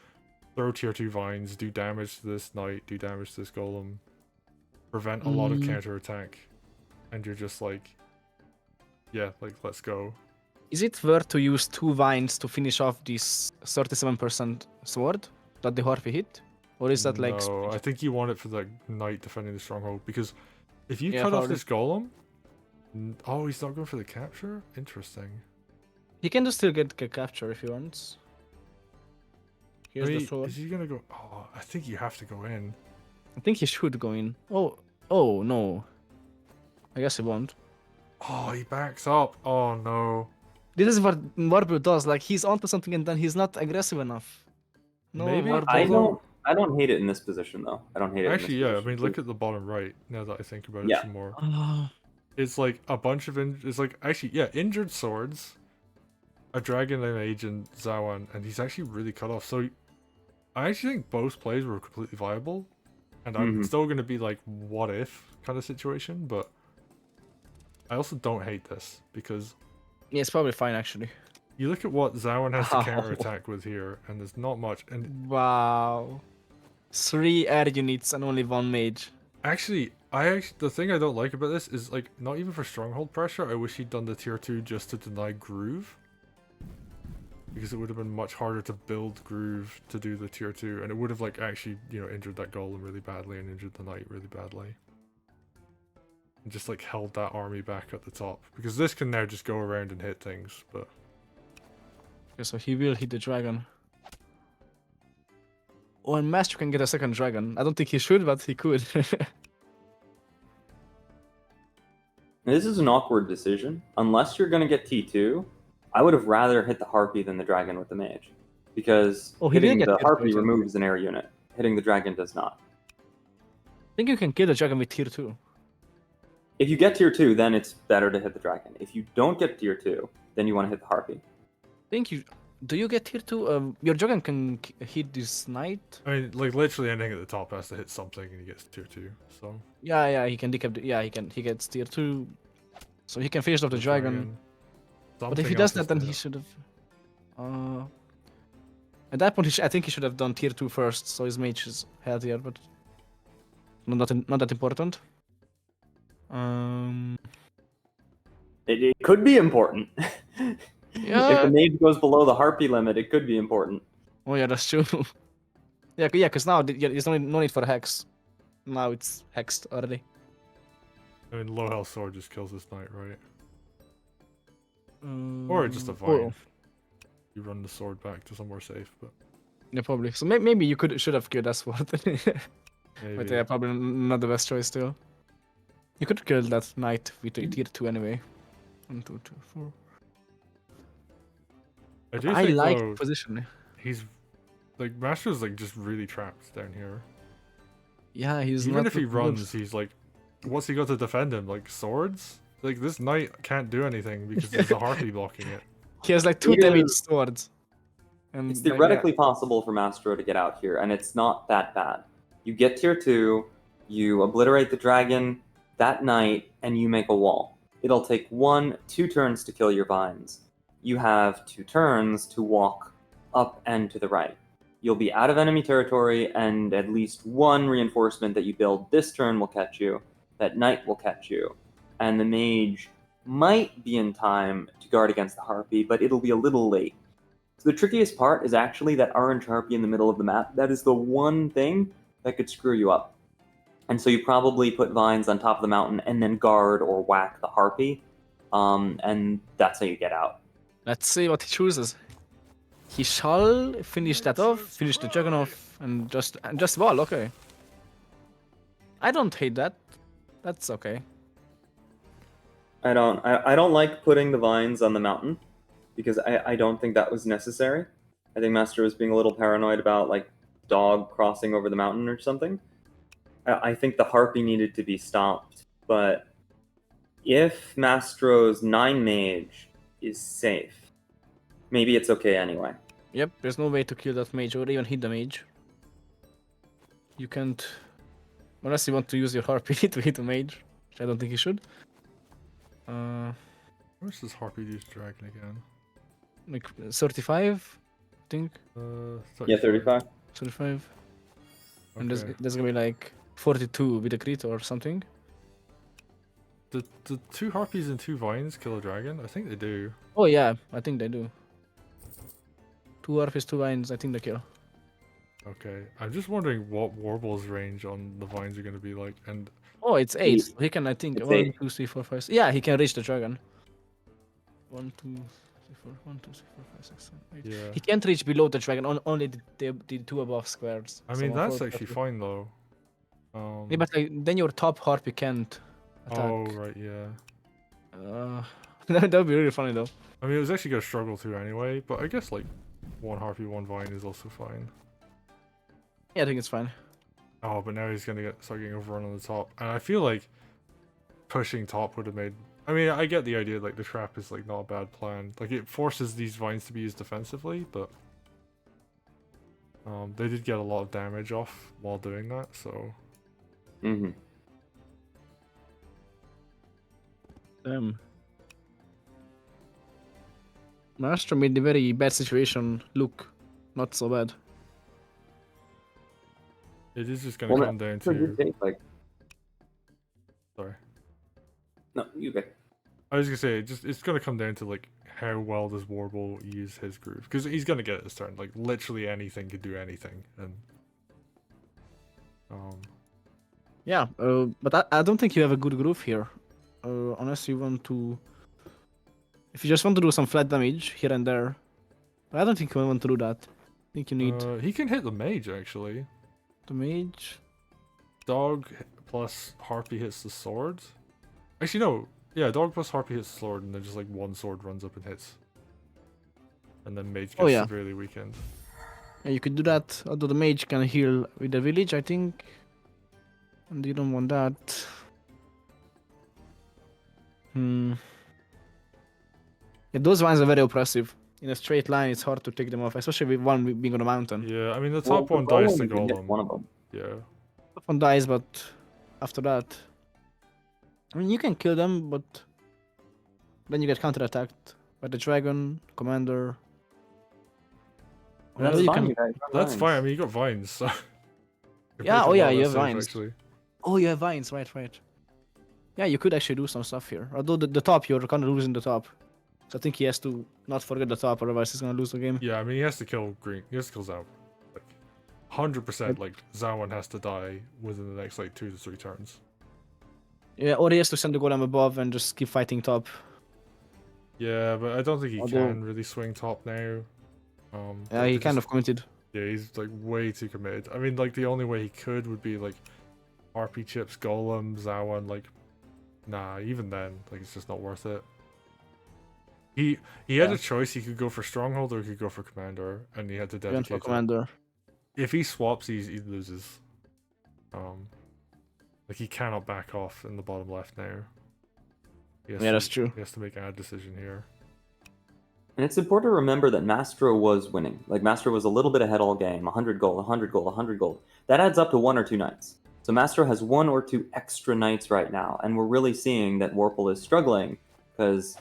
throw tier 2 vines, do damage to this knight, do damage to this golem, prevent a lot of counter attack, and you're just like, yeah, like, let's go. Is it worth to use 2 vines to finish off this 37% sword that the Harpy hit? Or is that like... No, I think you want it for the knight defending the stronghold, because if you Yeah, cut off probably. this golem, oh, he's not going for the capture? Interesting. He can just still get capture if he wants. Here's the Wait, sword. is he gonna go? Oh, I think you have to go in. I think he should go in. Oh no. I guess he won't. Oh, he backs up. Oh no. This is what Warble does. Like, he's onto something and then he's not aggressive enough. No, Maybe- Warble. I don't I don't hate it in this position though. I don't hate it. Actually, in yeah. this I mean, position. look at the bottom right. Now that I think about it Yeah. some more, Uh, it's like a bunch of it's like actually yeah, injured swords, a dragon, a mage, and Zawan, and he's actually really cut off. So I actually think both plays were completely viable, and I'm Mhm. still gonna be like, what if kind of situation, but I also don't hate this because yeah, it's probably fine actually. you look at what Zawan has to Wow. counterattack with here, and there's not much. And Wow. 3 air units and only 1 mage. actually, the thing I don't like about this is like not even for stronghold pressure. I wish he'd done the tier 2 just to deny groove, because it would have been much harder to build groove to do the tier 2, and it would have like actually injured that golem really badly and injured the knight really badly. And just like held that army back at the top, because this can now just go around and hit things. But Okay, so he will hit the dragon. Oh, and Mastro can get a second dragon. I don't think he should, but he could. This is an awkward decision. Unless you're going to get T2, I would have rather hit the Harpy than the Dragon with the Mage. Because Oh, he did hitting get the T2, Harpy too. removes an air unit. Hitting the Dragon does not. I think you can kill the dragon with tier 2. If you get tier 2, then it's better to hit the Dragon. If you don't get tier 2, then you want to hit the Harpy. I think you... Do you get tier 2? Your dragon can hit this knight? I mean, like literally anything at the top has to hit something, and he gets tier 2. So Yeah, he can decap... Yeah, he gets tier 2. So he can finish off the dragon. But if he Something does else that, then has to he hit. should have... At that point, I think he should have done tier 2 first, so his mage is healthier, but... Not that important. It could be important. Yeah. If the Mage goes below the Harpy limit, it could be important. Oh yeah, that's true. yeah, because now there's no need for hex. Now it's hexed already. I mean, low health sword just kills this knight, right? Or just a vine. Oh, You run the sword back to somewhere safe, but yeah, probably. So maybe you should have killed that sword. maybe. But yeah, probably not the best choice still. You could kill that knight with a tier 2 anyway. 1, 2, 3, 4. I do I think like though, position. he's like Mastro's like just really trapped down here. Yeah, he's Even not if he looking good. runs, he's like, what's he got to defend him? Like swords? Like this knight can't do anything because there's a harpy blocking it. He has like 2 He damage is- swords. And It's like, yeah. theoretically possible for Mastro to get out here, and it's not that bad. You get tier 2, you obliterate the dragon that night, and you make a wall. It'll take 2 turns to kill your vines. You have 2 turns to walk up and to the right. You'll be out of enemy territory, and at least 1 reinforcement that you build this turn will catch you. That knight will catch you. And the mage might be in time to guard against the harpy, but it'll be a little late. So the trickiest part is actually that orange harpy in the middle of the map. That is the one thing that could screw you up. And so you probably put vines on top of the mountain and then guard or whack the harpy. And that's how you get out. Let's see what he chooses. He shall finish that off, finish the dragon off, and just wall. Okay. I don't hate that. That's okay. I don't like putting the vines on the mountain because I don't think that was necessary. I think Master was being a little paranoid about like dog crossing over the mountain or something. I think the harpy needed to be stopped, but if Mastro's 9 mage is safe, maybe it's okay anyway. Yep, there's no way to kill that mage or even hit the mage. You can't... Unless you want to use your harpy to hit a mage, which I don't think you should. Where's this harpy use dragon again? Like 35, I think. Yeah, 35. 35. And Okay. there's gonna be like 42 with a crit or something. The 2 harpies and 2 vines kill a dragon? I think they do. Oh yeah, I think they do. 2 harpies, 2 vines, I think they kill. Okay. I'm just wondering what Warble's range on the vines are going to be like, and Oh, it's 8. So he can, I think, It's 1, 8. 2, 3, 4, 5, 6. Yeah, he can reach the dragon. 1, 2, 3, 4, 1, 2, 3, 4, 5, 6, 7, 8. yeah. He can't reach below the dragon, only the 2 above squares. I So mean, that's 4, actually 5, fine though. Yeah, but like, then your top harpy can't attack. Oh, right, yeah. That would be really funny though. I mean, it was actually going to struggle to anyway, but I guess like 1 harpy, 1 vine is also fine. Yeah, I think it's fine. Oh, but now he's gonna start getting overrun on the top, and I feel like pushing top would have made. I mean, I get the idea. Like the trap is like not a bad plan. Like it forces these vines to be used defensively, but they did get a lot of damage off while doing that. So Mm-hmm. Mastro made the very bad situation look not so bad. it is just gonna come down to. Like, Sorry, no, you okay. I was gonna say it's gonna come down to like how well does Warble use his groove, because he's gonna get his turn. Like literally anything could do anything, and Yeah, but I don't think you have a good groove here. Unless you want to... If you just want to do some flat damage here and there. But I don't think you want to do that. I think you need he can hit the mage actually. the mage. Dog plus Harpy hits the sword. Actually, no. Yeah, dog plus Harpy hits the sword, and then just like one sword runs up and hits. And then mage gets severely weakened. Yeah, you could do that, although the mage can heal with the village, I think. And you don't want that. Yeah, those vines are very oppressive. In a straight line, it's hard to take them off, especially with one being on a mountain. Yeah, I mean, the top one dies to One Golem. of them. Yeah. Top one dies, but after that... I mean, you can kill them, but then you get counterattacked by the dragon, commander. That's Although fine, you you guys. That's fine. I mean, you got vines, so. Yeah, oh yeah, you have safe, vines. actually. Oh, you have vines, right. Yeah, you could actually do some stuff here. Although the top, you're kind of losing the top. So I think he has to not forget the top, otherwise he's gonna lose the game. Yeah, I mean, he has to kill Green. He has to kill Zawan. Like, 100%, like, Zawan has to die within the next, like, 2 to 3 turns. Yeah, or he has to send the golem above and just keep fighting top. Yeah, but I don't think he Although- can really swing top now. Yeah, he kind of committed. Yeah, he's like way too committed. I mean, like the only way he could would be like RP chips, Golem, Zawan. Like, nah, even then, like it's just not worth it. He had a choice. He could go for Stronghold or he could go for Commander, and he had to He went for dedicate. commander. If he swaps, he loses. Like he cannot back off in the bottom left now. Yeah, that's true. He has to make a decision here. And it's important to remember that Mastro was winning. Like, Mastro was a little bit ahead all game. 100 gold, 100 gold, 100 gold. That adds up to 1 or 2 knights. So Mastro has 1 or 2 extra knights right now. And we're really seeing that Warble is struggling. Because,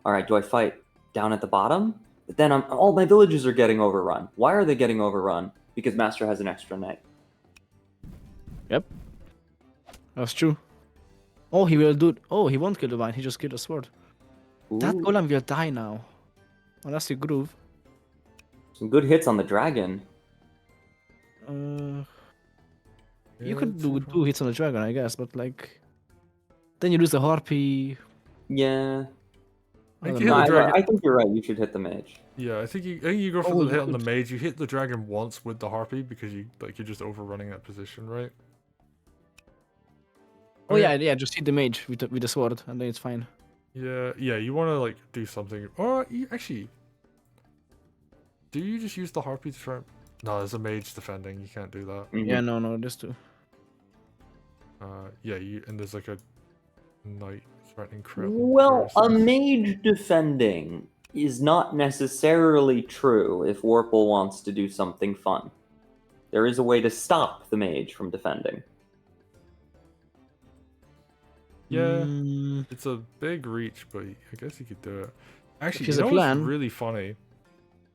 alright, do I fight down at the bottom? But then all my villages are getting overrun. Why are they getting overrun? Because Mastro has an extra knight. Yep. That's true. Oh, he will do... Oh, he won't kill the vine. He just killed the sword. That Ooh, golem will die now. Unless you groove. some good hits on the dragon. You Yeah, could that's do fine. 2 hits on the dragon, I guess, but like... Then you lose the harpy. Yeah. I think I you don't hit know. the dragon. I think you're right. You should hit the mage. Yeah, I think you go for Oh, the you hit on the could. mage. You hit the dragon once with the harpy because you're just overrunning that position, right? Oh I mean, yeah, just hit the mage with the sword, and then it's fine. Yeah, you want to like do something. Or actually, do you just use the harpy to try? No, there's a mage defending. You can't do that. Mhm. Yeah, no, just 2. Yeah, and there's like a knight threatening crit. Well, a versus- mage defending is not necessarily true if Warple wants to do something fun. There is a way to stop the mage from defending. Yeah, Mm, it's a big reach, but I guess you could do it. Actually, there's you a know what's plan- really funny?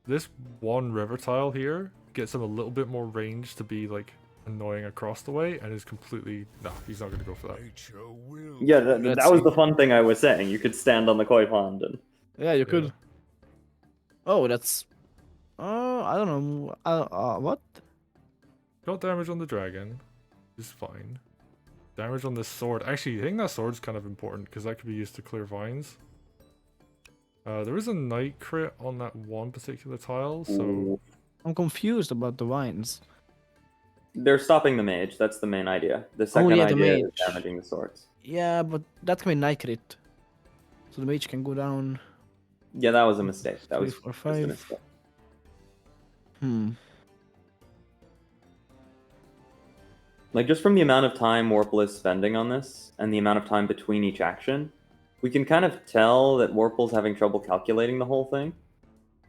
This one river tile here gets him a little bit more range to be like annoying across the way, and is completely he's not gonna go for that. Yeah, Let's that was see. the fun thing I was saying. You could stand on the koi pond and... yeah, you could. Oh, that's... I don't know. What? Got damage on the dragon, is fine. Damage on this sword. Actually, I think that sword's kind of important because that could be used to clear vines. There is a knight crit on that one particular tile, so I'm confused about the vines. They're stopping the mage. That's the main idea. The second yeah, the idea is mage. damaging the swords. Yeah, but that can be night crit. So the mage can go down. Yeah, that was a mistake. That 3, was 4, just a 5. mistake. Like, just from the amount of time Warple is spending on this, and the amount of time between each action, we can kind of tell that Warple's having trouble calculating the whole thing.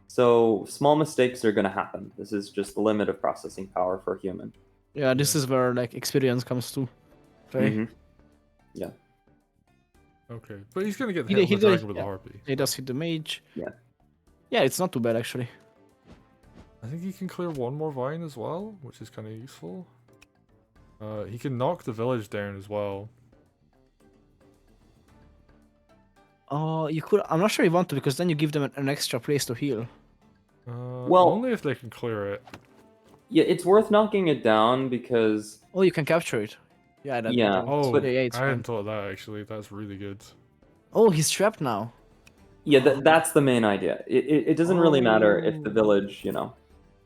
So, small mistakes are going to happen. This is just the limit of processing power for a human. Yeah, this is where like experience comes to play. Mhm. Yeah. Okay, but he's gonna get He hit did- with the he dragon did- with yeah. the harpy. He does hit the mage. Yeah. Yeah, it's not too bad actually. I think he can clear one more vine as well, which is kind of useful. He can knock the village down as well. Oh, you could. I'm not sure you want to because then you give them an extra place to heal. Well- Only if they can clear it. Yeah, it's worth knocking it down because Oh, you can capture it. Yeah, that. Yeah. Oh, But- yeah, it's I fine. hadn't thought of that actually. That's really good. Oh, he's trapped now. yeah, that's the main idea. It doesn't really matter if the Oh. village,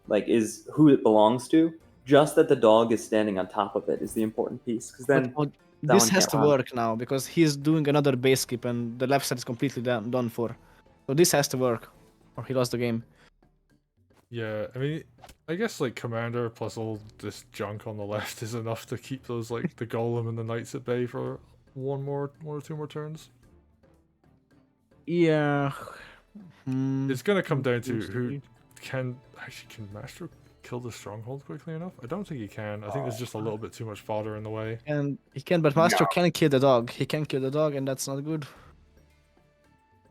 like is who it belongs to. Just that the dog is standing on top of it is the important piece. Because But, then oh, that this one has can't to run. work now because he's doing another base skip and the left side is completely done for. So this has to work, or he lost the game. Yeah, I mean, I guess like commander plus all this junk on the left is enough to keep those like the golem and the knights at bay for one or two more turns. Yeah. It's gonna come down to Seems who be. can Mastro kill the stronghold quickly enough? I don't think he can. I think there's just a little bit too much fodder in the way. And he can, but Mastro can kill the dog. He can kill the dog, and that's not good.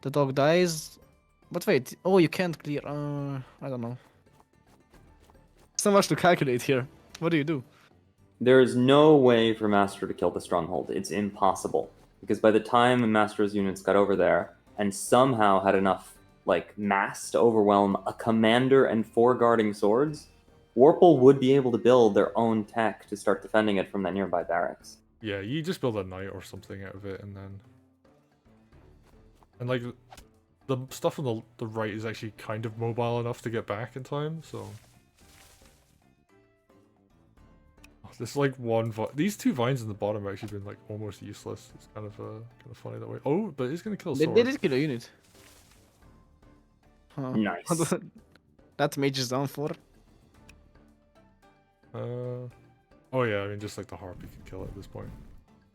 The dog dies. But wait, oh, you can't clear. I don't know. So much to calculate here. What do you do? There is no way for Mastro to kill the stronghold. It's impossible. Because by the time Mastro's units got over there and somehow had enough like mass to overwhelm a commander and 4 guarding swords, Warple would be able to build their own tech to start defending it from that nearby barracks. Yeah, you just build a knight or something out of it, and then like the stuff on the right is actually kind of mobile enough to get back in time. So this is like these 2 vines in the bottom have actually been like almost useless. It's kind of funny that way. Oh, but it's gonna kill a They sword. did kill a unit. Huh. Nice. That mage is down for. Oh yeah, I mean just like the harpy can kill it at this point.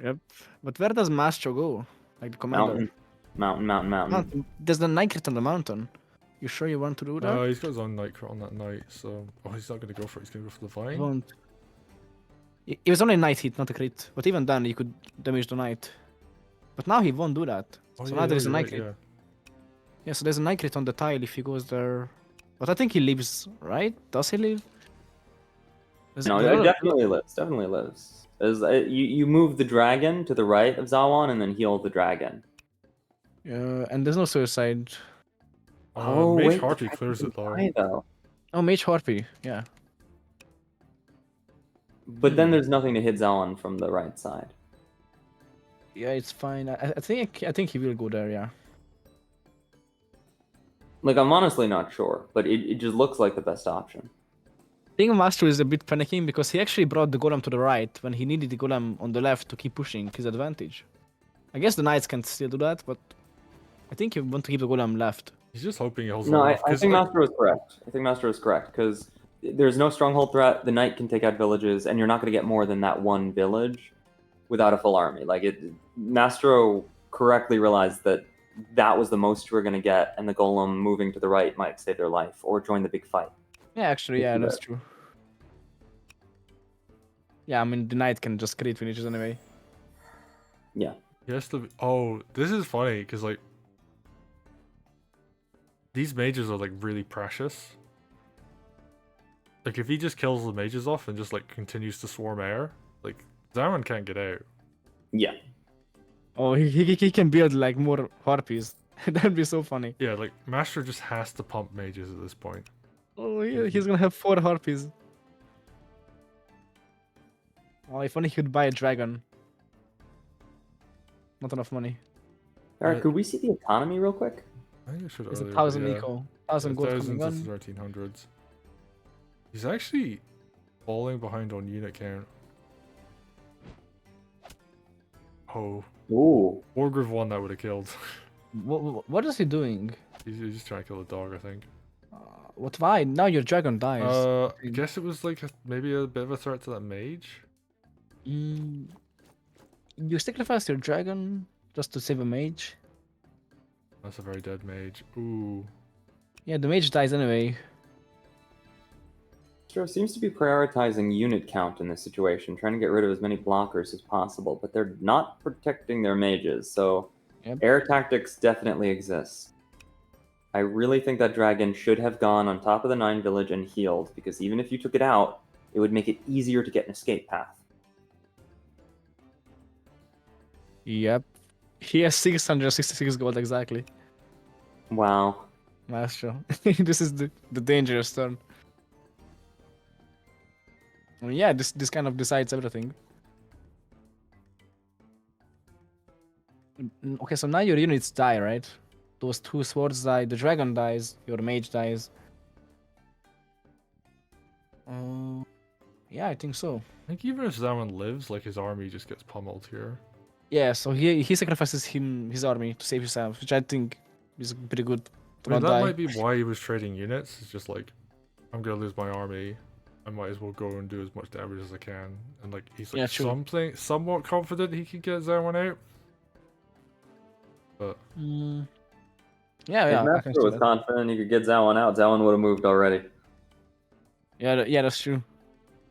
Yep. But where does Mastro go? Like the commander. Mountain. There's the knight crit on the mountain. You sure you want to do that? He's got his own knight crit on that knight, so he's not gonna go for it. He's gonna go for the He vine. won't. It was only a knight hit, not a crit. But even then, you could damage the knight. But now he won't do that. Oh, So yeah, now there's a you're knight right, crit. yeah. Yeah, so there's a knight crit on the tile if he goes there. But I think he lives, right? Does he live? No, it definitely lives. Definitely lives. You move the dragon to the right of Zawan and then heal the dragon. Yeah, and there's no suicide. Mage wait, Harpy the clears it though. dragon can die, though. Oh, Mage Harpy. Yeah. But then there's nothing to hit Zawan from the right side. Yeah, it's fine. I think he will go there. Yeah. Like, I'm honestly not sure, but it just looks like the best option. I think Mastro is a bit panicking because he actually brought the golem to the right when he needed the golem on the left to keep pushing his advantage. I guess the knights can still do that, but I think you want to keep the golem left. He's just hoping he holds No, on I off, 'cause, think like, Mastro is correct. I think Mastro is correct, because there's no stronghold threat, the knight can take out villages, and you're not going to get more than that one village without a full army. Mastro correctly realized that that was the most you were going to get, and the golem moving to the right might save their life, or join the big fight. Yeah, actually, yeah, that's true. Yeah, I mean, the knight can just crit finishes anyway. Yeah. he has to. Oh, this is funny because like these mages are like really precious. Like if he just kills the mages off and just like continues to swarm air, like Zawan can't get out. Yeah. Oh, he can build like more harpies. That'd be so funny. Yeah, like Master just has to pump mages at this point. Oh, he's gonna have 4 harpies. Oh, if only he could buy a dragon. Not enough money. Alright, could we see the economy real quick? I think I should It's earlier, 1,000 but yeah. eco. 1,000 gold coming Thousands on. is 1300s. He's actually falling behind on unit count. Oh, Ooh. Wargroove one that would have killed. What is he doing? He's just trying to kill a dog, I think. What? Why? Now your dragon dies. I guess it was like maybe a bit of a threat to that mage. Mm, you sacrifice your dragon just to save a mage. That's a very dead mage. Ooh. Yeah, the mage dies anyway. Mastro seems to be prioritizing unit count in this situation, trying to get rid of as many blockers as possible, but they're not protecting their mages, so Yep. air tactics definitely exist. I really think that dragon should have gone on top of the 9 village and healed, because even if you took it out, it would make it easier to get an escape path. Yep. He has 666 gold exactly. Wow. Mastro. This is the dangerous turn. I mean, yeah, this kind of decides everything. Okay, so now your units die, right? Those 2 swords die, the dragon dies, your mage dies. Yeah, I think so. I think even if Zawan lives, like his army just gets pummeled here. Yeah, so he sacrifices his army to save himself, which I think is pretty good to I mean, not that die. might be why he was trading units. It's just like, I'm gonna lose my army. I might as well go and do as much damage as I can. And like, he's like Yeah, true. somewhat confident he can get Zawan out. But Yeah, If yeah, I can Mastro see was that. confident he could get Zawan out, Zawan would have moved already. Yeah, yeah, that's true.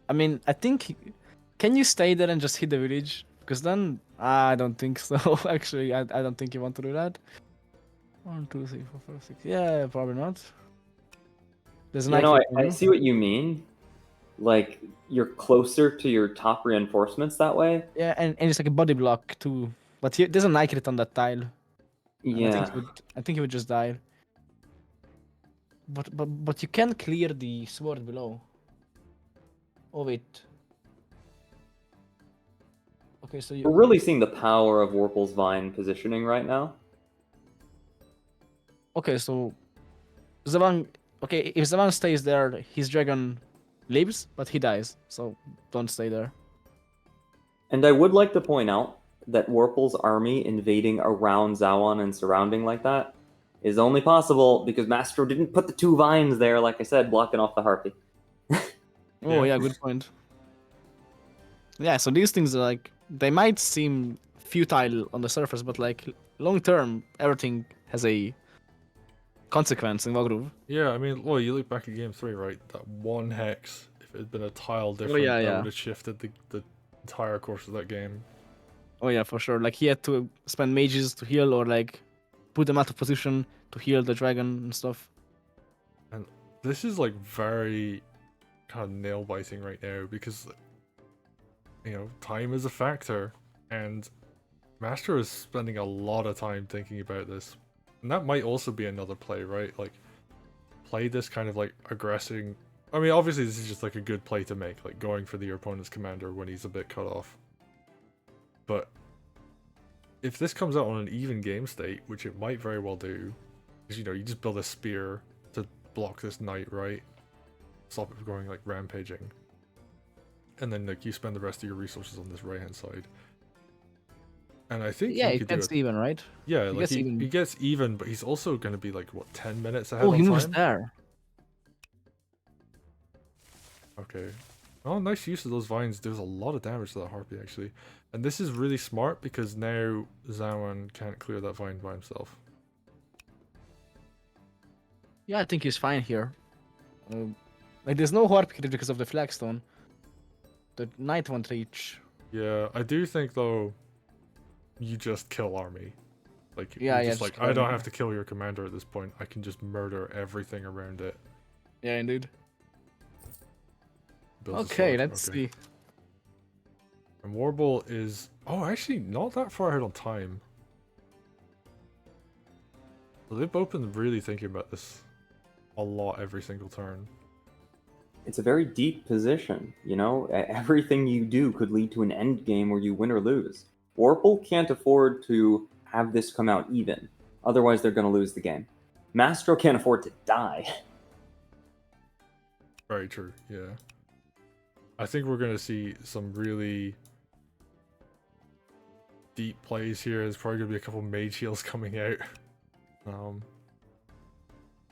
I mean, I think can you stay there and just hit the village? Because then I don't think so. Actually, I don't think you want to do that. 1, 2, 3, 4, 5, 6. Yeah, probably not. There's an You know, icon. I see what you mean. Like, you're closer to your top reinforcements that way. Yeah, and it's like a body block too. But there's an icon on that tile. And Yeah. I think he would just die. But you can clear the sword below. Oh wait. Okay, so We're you really seeing the power of Warple's Vine positioning right now. okay, so Zawan okay, if Zawan stays there, his dragon lives, but he dies. So don't stay there. And I would like to point out that Warple's army invading around Zawan and surrounding like that is only possible because Mastro didn't put the 2 vines there, like I said, blocking off the Harpy. Oh Yeah. yeah, good point. Yeah, so these things are like they might seem futile on the surface, but like long term, everything has a consequence in Wargroove. yeah, I mean, well, you look back at game 3, right? That one hex, if it had been a tile different, yeah, that yeah. would have shifted the entire course of that game. Oh yeah, for sure. Like he had to spend mages to heal or like put them out of position to heal the dragon and stuff. And this is like very kind of nail biting right now because, you know, time is a factor, and Master is spending a lot of time thinking about this. And that might also be another play, right? Like, play this kind of like aggressing. I mean, obviously, this is just like a good play to make, like going for your opponent's commander when he's a bit cut off. But if this comes out on an even game state, which it might very well do, because, you know, you just build a spear to block this knight, right? Stop it from going like rampaging. And then like you spend the rest of your resources on this right hand side. And I think Yeah, he it could do gets it. even, right? Yeah, He like gets even. he gets even, but he's also going to be like what 10 minutes ahead Oh, on he moves time. there. Okay. Oh, nice use of those vines. There's a lot of damage to that harpy actually, and this is really smart because now Zawan can't clear that vine by himself. Yeah, I think he's fine here. Like there's no harp here because of the flagstone. The knight won't reach. Yeah, I do think though, you just kill army. Like Yeah, you're yeah, just just like kill I don't army. have to kill your commander at this point. I can just murder everything around it. Yeah, indeed. Builds a Okay, sword. let's see. And Warble is actually not that far ahead on time. So they've both been really thinking about this a lot every single turn. It's a very deep position, you know? Everything you do could lead to an end game where you win or lose. Warple can't afford to have this come out even. Otherwise, they're going to lose the game. Mastro can't afford to die. Very true, yeah. I think we're going to see some really deep plays here. There's probably going to be a couple mage heals coming out.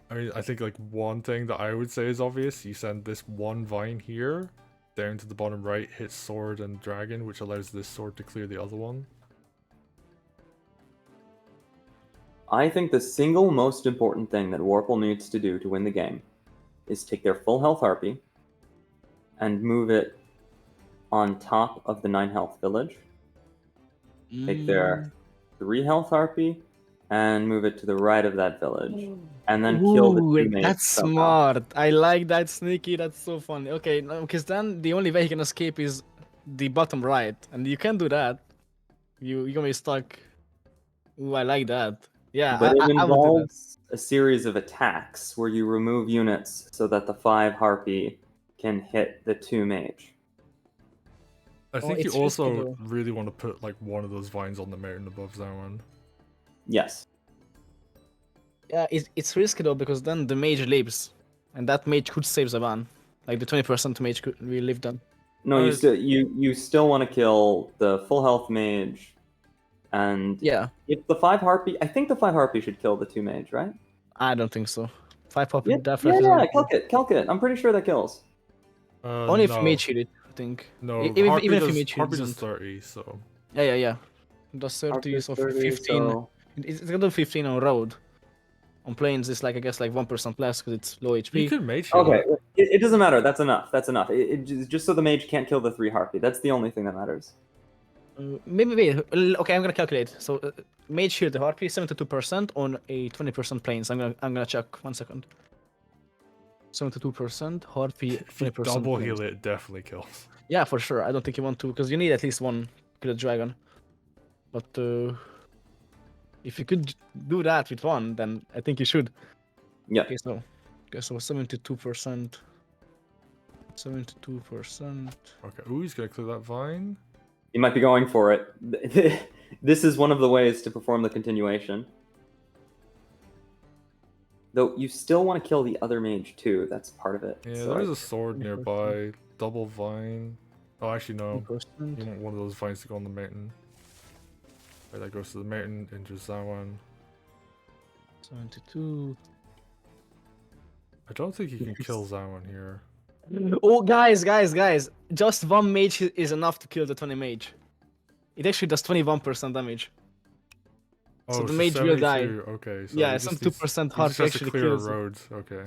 I mean, I think like one thing that I would say is obvious. You send this one vine here, down to the bottom right, hit sword and dragon, which allows this sword to clear the other one. I think the single most important thing that Warble needs to do to win the game is take their full health harpy and move it on top of the 9 health village. Take their 3 health harpy and move it to the right of that village. And then kill the 2 mages. That's somehow. smart. I like that, Sneaky. That's so funny. Okay, because then the only way he can escape is the bottom right, and you can't do that. You're gonna be stuck. Ooh, I like that. Yeah, But it I would do that. involves a series of attacks where you remove units so that the 5 harpy can hit the 2 mage. I think you it's risky also though. really want to put like one of those vines on the mountain above Zawan. Yes. Yeah, it's risky though because then the mage lives, and that mage could save Zawan. Like the 20% mage could will live then. No, you still want to kill the full health mage, and Yeah, if the 5 harpy, I think the 5 harpy should kill the 2 mage, right? I don't think so. 5 pop Yeah, definitely. yeah, Kelk it. I'm pretty sure that kills. Only if No. mage hit it, I think. No, Even Harpy if you does, mage hit Harpy does doesn't. 30, so... Yeah. Does 30 Harpy's or 30, 15. so- It's gonna do 15 on road. On planes, it's like I guess like 1% less because it's low HP. You can mage heal Okay, it. it doesn't matter. That's enough. Just so the mage can't kill the 3 harpy. That's the only thing that matters. Maybe wait. Okay, I'm gonna calculate. So mage shield the harpy 72% on a 20% planes. I'm gonna check 1 second. 72% harpy If you 20% double planes. heal it, it definitely kills. Yeah, for sure. I don't think you want to because you need at least one kill dragon. But if you could do that with one, then I think you should. Yeah. Okay, so 72%. 72%. Okay, ooh, he's gonna clear that vine. You might be going for it. This is one of the ways to perform the continuation. Though you still want to kill the other mage too. That's part of it. Yeah, So there's a sword nearby. Double vine. Oh, actually, no. 2%. You want one of those vines to go on the mountain. Right, that goes to the mountain into Zawan. 72. I don't think you can kill Zawan here. Oh, guys! Just one mage is enough to kill the 20 mage. It actually does 21% damage. Oh, So the mage will die. 72, okay. So Yeah, he just some needs- 2% he heart just has to actually clear kills it. roads. Okay.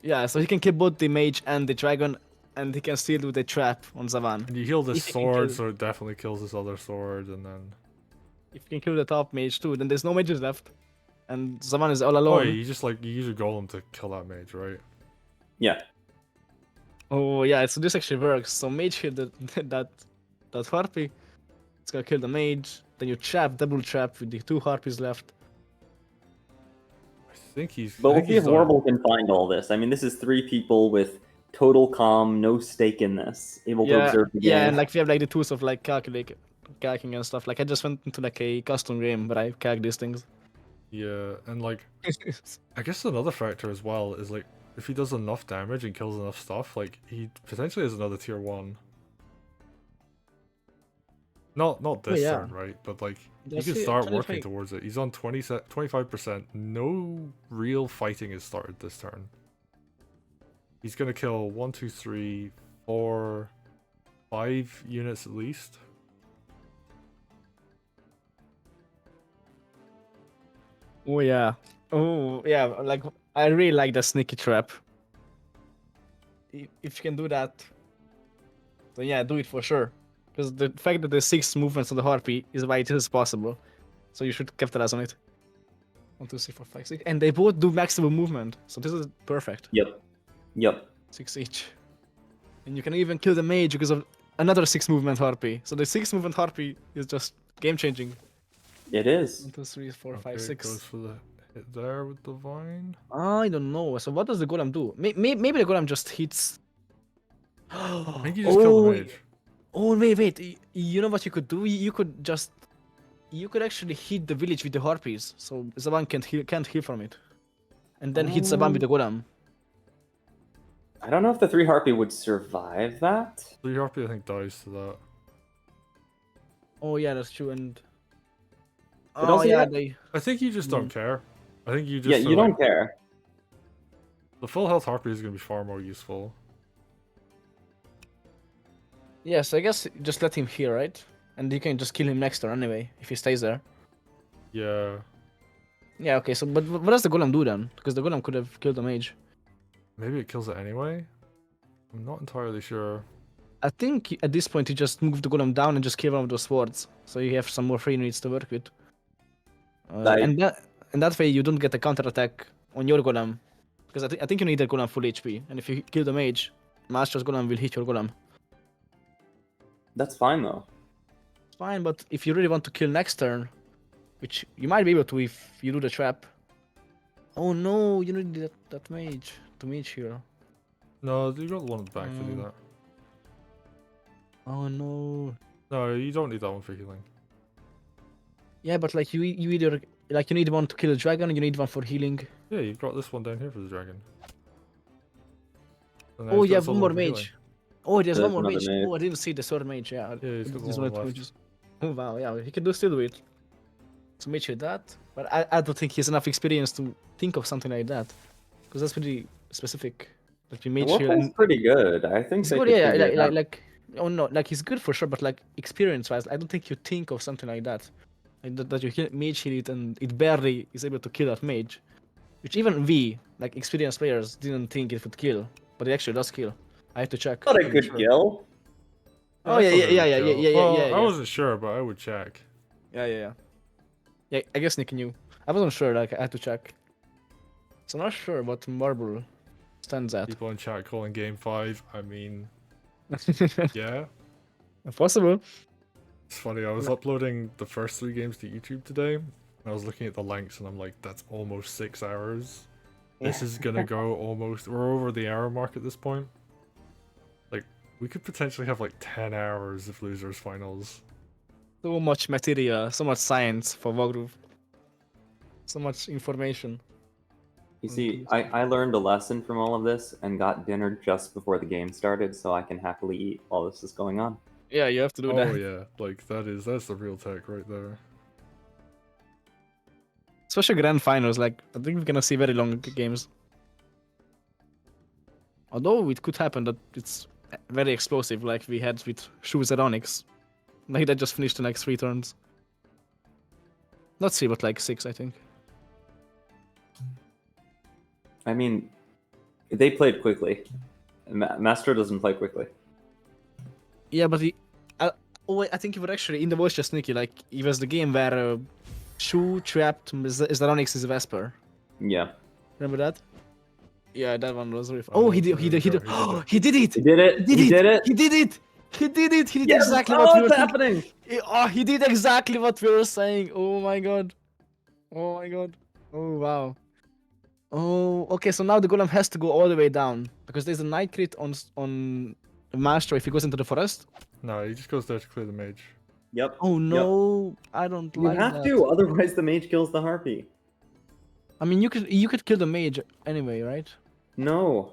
Yeah, so he can kill both the mage and the dragon, and he can still do the trap on Zawan. And you heal this If he can sword, kill- so it definitely kills this other sword, and then... If you can kill the top mage too, then there's no mages left. And Zawan is all Oh, alone. you just like, you use your golem to kill that mage, right? yeah. Oh yeah, so this actually works. So mage hit that harpy. It's gonna kill the mage. Then you double trap with the 2 harpies left. I think he's... But I we'll think see he's if done. Warble can find all this. I mean, this is 3 people with total calm, no stake in this, able to observe the game. Yeah, and like we have like the tools of like calculating and stuff. Like I just went into like a custom game, but I calc these things. Yeah, and like, I guess another factor as well is like, if he does enough damage and kills enough stuff, like, he potentially has another tier 1. Not this yeah. turn, right? But like, he That's can it, start 20. working towards it. He's on 25%. No real fighting has started this turn. He's gonna kill 1, 2, 3, 4, 5 units at least. Oh yeah. Like I really like the sneaky trap. If you can do that, then yeah, do it for sure. Because the fact that there's 6 movements on the harpy is why it is possible. So you should capitalize on it. 1, 2, 3, 4, 5, 6, and they both do maximum movement. So this is perfect. Yep. 6 each, and you can even kill the mage because of another 6 movement harpy. So the 6 movement harpy is just game changing. It is. 1, 2, 3, 4, Okay, 5, 6. goes for the hit there with the vine. I don't know. So what does the golem do? Maybe the golem just hits. I think you just kill the mage. Oh wait! You know what you could do? You could actually hit the village with the harpies, so Zawan can't heal from it, and then hit Zawan with the golem. I don't know if the 3 harpy would survive that. 3 harpy, I think, dies to that. Oh yeah, that's true. And But also, yeah, I think you just don't care. I think you just... yeah, are you like, don't care. The full health harpy is going to be far more useful. Yes, I guess just let him here, right? And you can just kill him next turn anyway, if he stays there. Yeah. Yeah, okay, so but what does the golem do then? Because the golem could have killed the mage. Maybe it kills it anyway? I'm not entirely sure. I think at this point you just move the golem down and just kill one of those swords, so you have some more free units to work with. And that way you don't get a counter attack on your golem, because I think you need a golem full HP, and if you kill the mage, Mastro's golem will hit your golem. That's fine though. It's fine, but if you really want to kill next turn, which you might be able to if you do the trap. Oh no, you need that mage to mage here. No, you got the one at the back to do that. Oh no. No, you don't need that one for healing. Yeah, but like you either like you need one to kill a dragon, you need one for healing. Yeah, you've got this one down here for the dragon. And then Oh, he's you got have this one other more one for mage. healing. Oh, there's one more another mage. mage. Oh, I didn't see the sword mage. Yeah, Yeah, he's got there's the only one two left. mages. Oh wow, yeah, he can still do it. So mage with that, but I don't think he has enough experience to think of something like that, because that's pretty specific. That we mage here. Warple's pretty good. I think He's they good, could yeah, figure it out. oh no, like he's good for sure, but like experience-wise, I don't think you think of something like that. Like that you mage heal it and it barely is able to kill that mage, which even we, like experienced players, didn't think it would kill, but it actually does kill. I have to check. Not a I'm good sure. kill. Oh I yeah, thought it yeah, would yeah, kill. yeah, yeah, Well, yeah, yeah. I wasn't sure, but I would check. Yeah. Yeah, I guess Nick knew. I wasn't sure, like I had to check. So I'm not sure what Warble stands at. People in chat calling game 5. I mean, yeah. Possible. It's funny, I was uploading the first 3 games to YouTube today, and I was looking at the lengths, and I'm like, that's almost 6 hours. This is gonna go almost... We're over the hour mark at this point. Like, we could potentially have like 10 hours of losers finals. So much material, so much science for Wargroove. So much information. You see, I learned a lesson from all of this and got dinner just before the game started, so I can happily eat while this is going on. Yeah, you have to do Oh that. yeah, like that's the real tech right there. Especially grand finals, like I think we're gonna see very long games. Although it could happen that it's very explosive, like we had with Shoes at Onyx. Like that just finished the next 3 turns. Not 3, but like 6, I think. I mean, they played quickly. Mastro doesn't play quickly. Yeah, but I think he would actually in the voice just sneaky. Like it was the game where Shu trapped Zaronix as Vesper. Yeah. Remember that? Yeah, that one was really fun. Oh, he did. He did. He did. He He did it. He did it. He did it. He did it. He did it. He did Yes! exactly Oh, what we were it's thinking. happening. Oh, he did exactly what we were saying. Oh my god. Oh my god. Oh wow. Oh, okay. So now the golem has to go all the way down because there's a night crit on Mastro if he goes into the forest. No, he just goes there to clear the mage. Yep. Oh no, I don't You like have that. to, otherwise the mage kills the harpy. I mean, you could kill the mage anyway, right? No.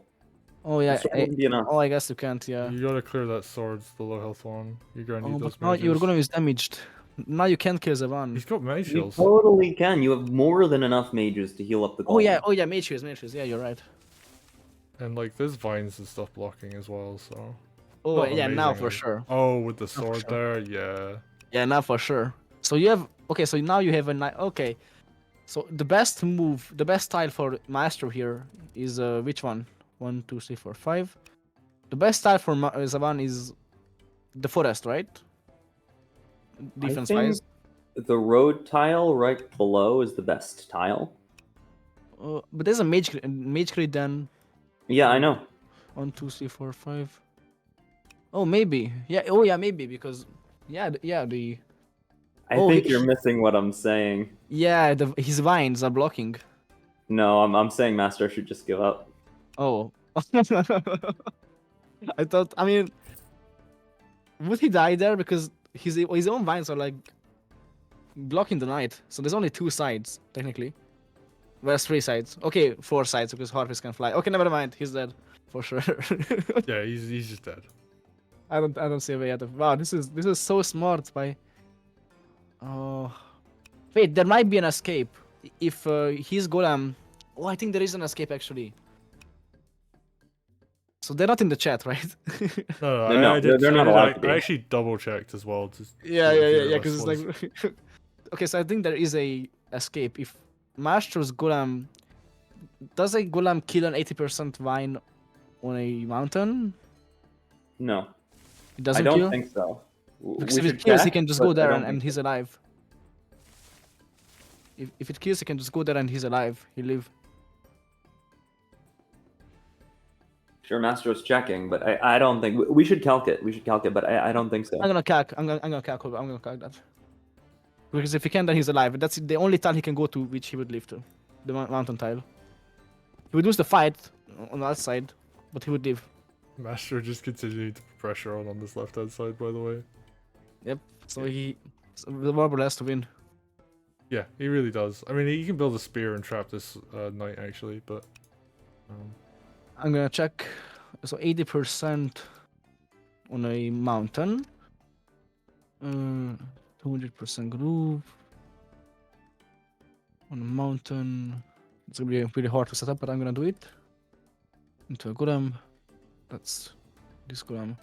Oh yeah. That wouldn't be enough. Oh, I guess you can't. Yeah. You gotta clear that swords, the low health one. You're gonna need Oh, those but now your mages. golem is damaged. Now you can't kill Zawan. He's got mage You heals. totally can. You have more than enough mages to heal up the golem. Oh yeah, mage heals. Yeah, you're right. And like there's vines and stuff blocking as well, so. Oh Not yeah, now for amazingly. sure. Oh, with the for sword sure. there, yeah. Yeah, now for sure. So you have okay. So now you have a okay. So the best move, the best style for Mastro here is which one? 1, 2, 3, 4, 5. The best style for Zawan is the forest, right? Defense I wise. think the road tile right below is the best tile. But there's a mage crit then. Yeah, I know. 1, 2, 3, 4, 5. Oh, maybe. Yeah. Oh, yeah, maybe because the I Oh, think he- you're missing what I'm saying. his vines are blocking. No, I'm saying Master should just give up. Oh. I thought. I mean, would he die there because his own vines are like blocking the night? So there's only 2 sides technically. There's 3 sides. Okay, 4 sides because Harpies can fly. Okay, never mind. He's dead for sure. Yeah, he's just dead. I don't see a way out of. Wow, this is so smart by. Oh, wait, there might be an escape if his golem. Oh, I think there is an escape actually. So they're not in the chat, right? No, No, I did. they're not allowed to be. I actually double checked as well. To Yeah, see yeah, if yeah, either yeah. of us Because it's like, okay, so I think there is a escape. If Mastro's golem does a golem kill an 80% vine on a mountain? No, It I doesn't don't kill. think so. Because We if should it kills, he check, can just but go I there don't and think he's so. alive. If it kills, he can just go there and he's alive. He live. Sure, Mastro's checking, but I don't think we should calc it. We should calc it, but I don't think so. I'm gonna calc. I'm gonna calc. I'm gonna calc that. Because if he can, then he's alive. That's the only tile he can go to, which he would live to, the mountain tile. He would lose the fight on the outside, but he would live. Mastro just continued to put pressure on this left hand side. By the way. Yep. So the Warble has to win. Yeah, he really does. I mean, he can build a spear and trap this knight actually, but. I'm gonna check. So 80% on a mountain. 200% groove. On a mountain. It's gonna be really hard to set up, but I'm gonna do it. Into a golem. That's this golem.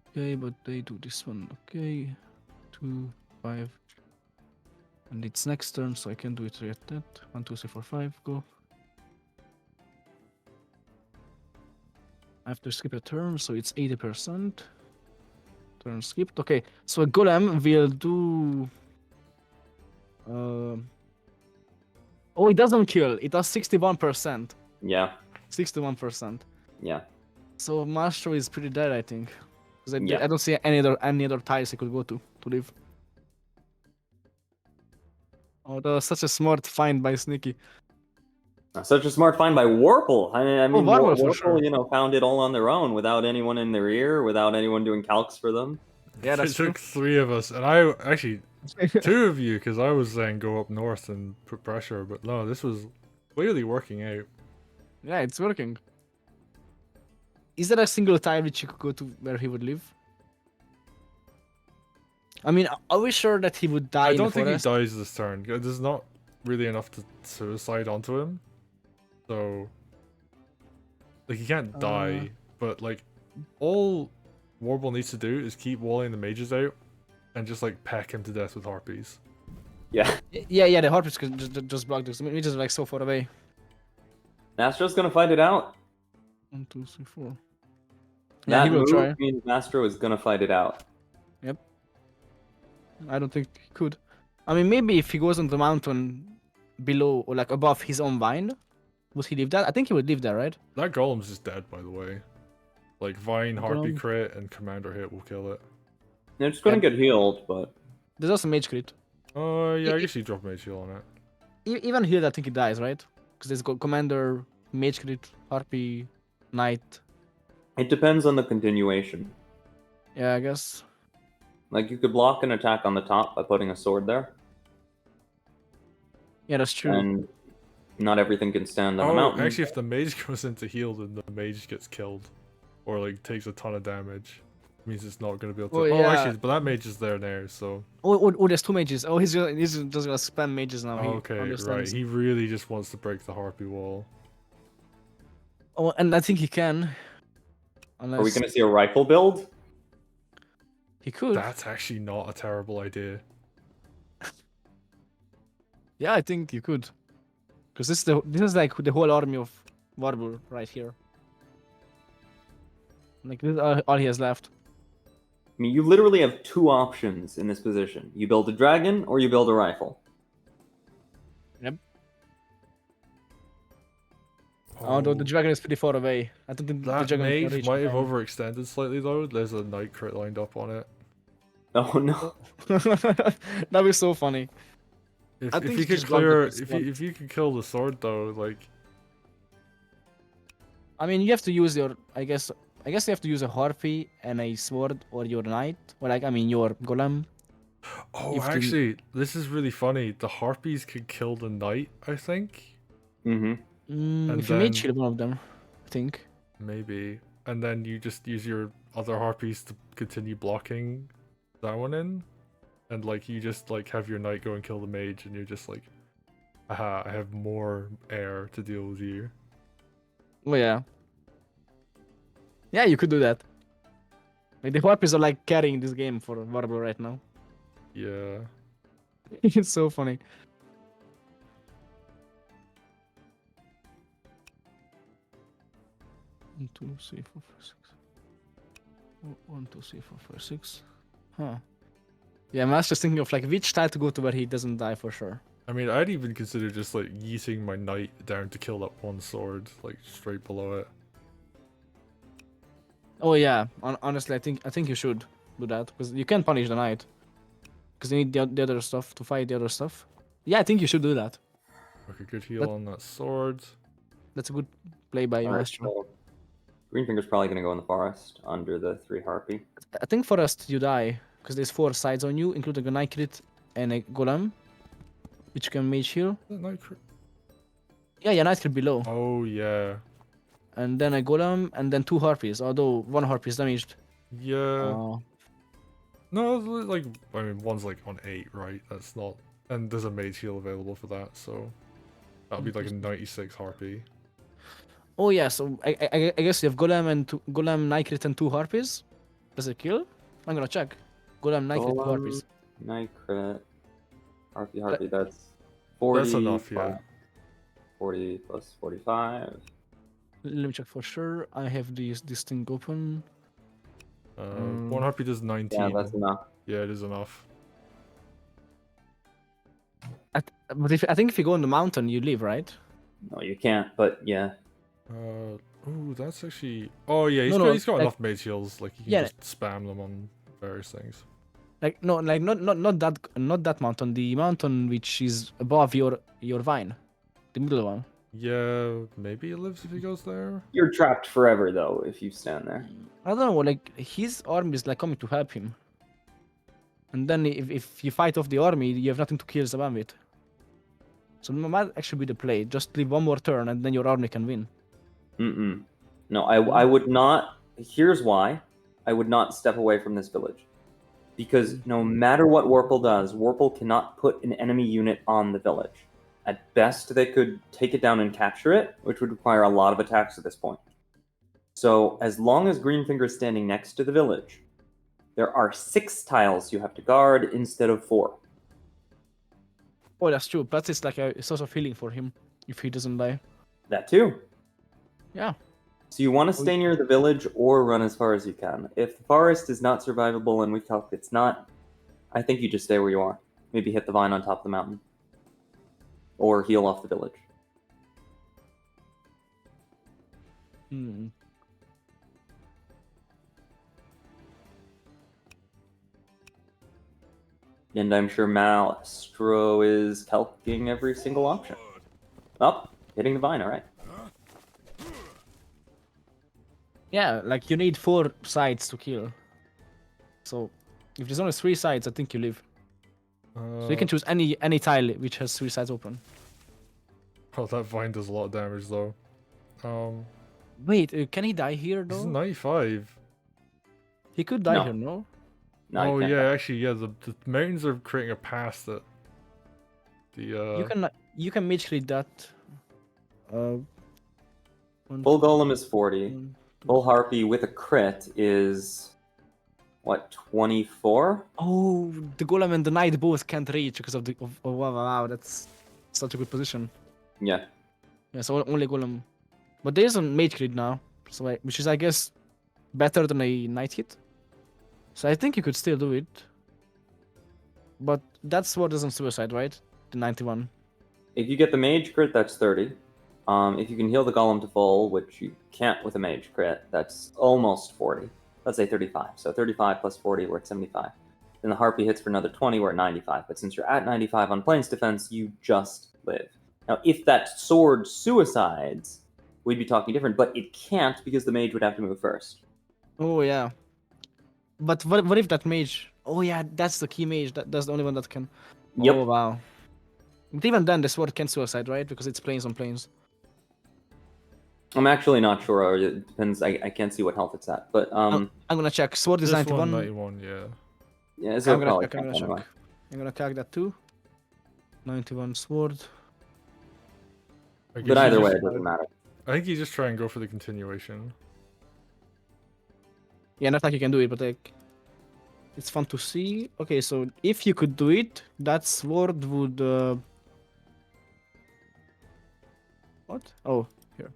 Okay, but they do this one. Okay. 2, 5. And it's next turn, so I can do it right at that. 1, 2, 3, 4, 5. Go. I have to skip a turn, so it's 80%. Turn skipped. Okay, so a golem will do. Oh, it doesn't kill. It does 61%. Yeah, 61%. yeah. So Mastro is pretty dead, I think. Because Yeah. I don't see any other tiles he could go to live. Oh, that was such a smart find by Sneaky. Such a smart find by Warble. I mean, Warble for Warble, sure. found it all on their own, without anyone in their ear, without anyone doing calcs for them. Yeah, that's it true. took 3 of us, and I actually 2 of you, because I was saying go up north and put pressure, but no, this was clearly working out. Yeah, it's working. Is there a single tile which you could go to where he would live? I mean, are we sure that he would die I in the don't think he forest? dies this turn. There's not really enough to suicide onto him, so like he can't die. But like all Warble needs to do is keep walling the mages out and just like peck him to death with harpies. Yeah. Yeah, the harpies can just block this. We're just like so far away. Mastro's gonna fight it out. 1, 2, 3, 4. Yeah, That he will move try. means Mastro is gonna fight it out. Yep. I don't think he could. I mean, maybe if he goes on the mountain below or like above his own vine, would he live that? I think he would live there, right? That golem's just dead, by the way. Like Vine, Harpy Golem. crit, and Commander hit will kill it. It's gonna get healed, but There's also mage crit. Oh yeah, I I- guess you drop mage heal on it. Even here, I think he dies, right? Because there's commander, mage crit, harpy, knight. it depends on the continuation. Yeah, I guess. Like, you could block an attack on the top by putting a sword there, Yeah, that's true. and not everything can stand on a Oh, mountain. actually, if the mage goes into heal, then the mage gets killed, or like takes a ton of damage. It means it's not gonna be able to. Oh, Oh, yeah. actually, but that mage is there now, so. Oh, there's 2 mages. Oh, he's just gonna spam mages now. He Okay, right. understands. He really just wants to break the harpy wall. Oh, and I think he can. Unless Are we gonna see a rifle build? he could. That's actually not a terrible idea. Yeah, I think you could. Because this is like the whole army of Warble right here. Like this is all he has left. I mean, you literally have 2 options in this position. You build a dragon, or you build a rifle. Yep. Although the dragon is pretty far away. I don't think the That dragon can mage reach might have down. overextended slightly though. There's a knight crit lined up on it. Oh no. That'd be so funny. I If think you you could just block the clear, first one. if you could kill the sword though, like I mean, you have to use your. I guess you have to use a harpy and a sword, or your knight, or like your golem. oh, If the- actually, this is really funny. The harpies could kill the knight, I think. Mm-hmm. And If you mage then- shield one of them, I think. Maybe. And then you just use your other harpies to continue blocking that one in. And like you just like have your knight go and kill the mage and you're just like, aha, I have more air to deal with you. Oh yeah. Yeah, you could do that. Like the Harpies are like carrying this game for Warble right now. Yeah. It's so funny. One, two, three, four, five, six. 1, 2, 3, 4, 5, 6. Huh. Yeah, Master's thinking of like which tile to go to where he doesn't die for sure. I mean, I'd even consider just like yeeting my knight down to kill that one sword, like straight below it. Oh yeah, honestly, I think you should do that because you can't punish the knight because you need the other stuff to fight the other stuff. Yeah, I think you should do that. Okay, good heal But- on that sword. That's a good play by Alright, Mastro. so Greenfinger's probably going to go in the forest under the 3 harpy. I think for us you die because there's 4 sides on you, including a knight crit and a golem, which can mage heal. Is that knight crit? Yeah, knight crit below, Oh yeah. and then a golem, and then 2 harpies. Although 1 harpy is damaged. Yeah. No, like I mean, one's like on 8, right? That's not, and there's a mage heal available for that, so that'll be like a 96 harpy. Oh yeah, so I guess you have golem and golem, knight crit, and 2 harpies. Does it kill? I'm gonna check. Golem, knight crit, 2 harpies. Knight crit. Harpy, that's 40. That's enough, yeah. 40 plus 45. Let me check for sure. I have this thing open. One harpy does 19. Yeah, that's enough. Yeah, it is enough. But I think if you go on the mountain, you leave, right? No, you can't, but yeah. Oh, that's actually. Oh yeah, he's got like- enough mage heals. Like you can Yeah. just spam them on various things. Like no, like not that mountain. The mountain which is above your vine, the middle one. Yeah, maybe he lives if he goes there. You're trapped forever, though, if you stand there. I don't know. Like his army is like coming to help him. And then if you fight off the army, you have nothing to kill Zawan with. So it might actually be the play. Just leave one more turn, and then your army can win. No, I would not. Here's why. I would not step away from this village. Because no matter what Warple does, Warple cannot put an enemy unit on the village. At best, they could take it down and capture it, which would require a lot of attacks at this point. So, as long as Greenfinger is standing next to the village, there are 6 tiles you have to guard instead of 4. Oh, that's true. Plus, it's like a source of healing for him if he doesn't die. That too. Yeah. So you want to stay near the village or run as far as you can. If the forest is not survivable and we calc it's not, I think you just stay where you are. Maybe hit the vine on top of the mountain. Or heal off the village. Hmm. And I'm sure Mastro is calcing every single option. Up, hitting the vine, alright. Yeah, like you need 4 sides to kill. So if there's only 3 sides, I think you live. So you can choose any tile which has 3 sides open. Oh, that vine does a lot of damage though. Wait, can he die here This is though? 95. He could die No. here, no? No, Oh you can't. yeah, actually yeah, the mountains are creating a path that the You can mage crit that. One, Full Golem is 40. one, Full Harpy with a crit is... what, 24? Oh, the golem and the knight both can't reach because of the. Oh, wow, that's such a good position. Yeah. Yeah, so only golem. But there is a mage crit now, so which is I guess better than a knight hit. So I think you could still do it. But that sword isn't suicide, right? The 91. If you get the mage crit, that's 30. If you can heal the golem to full, which you can't with a mage crit, that's almost 40. Let's say 35. So 35 plus 40, we're at 75. Then the harpy hits for another 20, we're at 95. But since you're at 95 on plains defense, you just live. Now, if that sword suicides, we'd be talking different, but it can't because the mage would have to move first. Oh yeah. But what if that mage? Oh yeah, that's the key mage. That's the only one that can. Yep. Oh wow. But even then, the sword can suicide, right? Because it's planes on planes. I'm actually not sure. Or it depends. I can't see what health it's at. But I'm gonna check. Sword is this 91. 91, yeah. yeah, so I'm gonna probably check. I'm can't gonna anyway. check. I'm gonna calc that too. 91 sword. I guess But you either just- way, it doesn't matter. I think you just try and go for the continuation. Yeah, not like you can do it, but like it's fun to see. Okay, so if you could do it, that sword would what? Oh, here.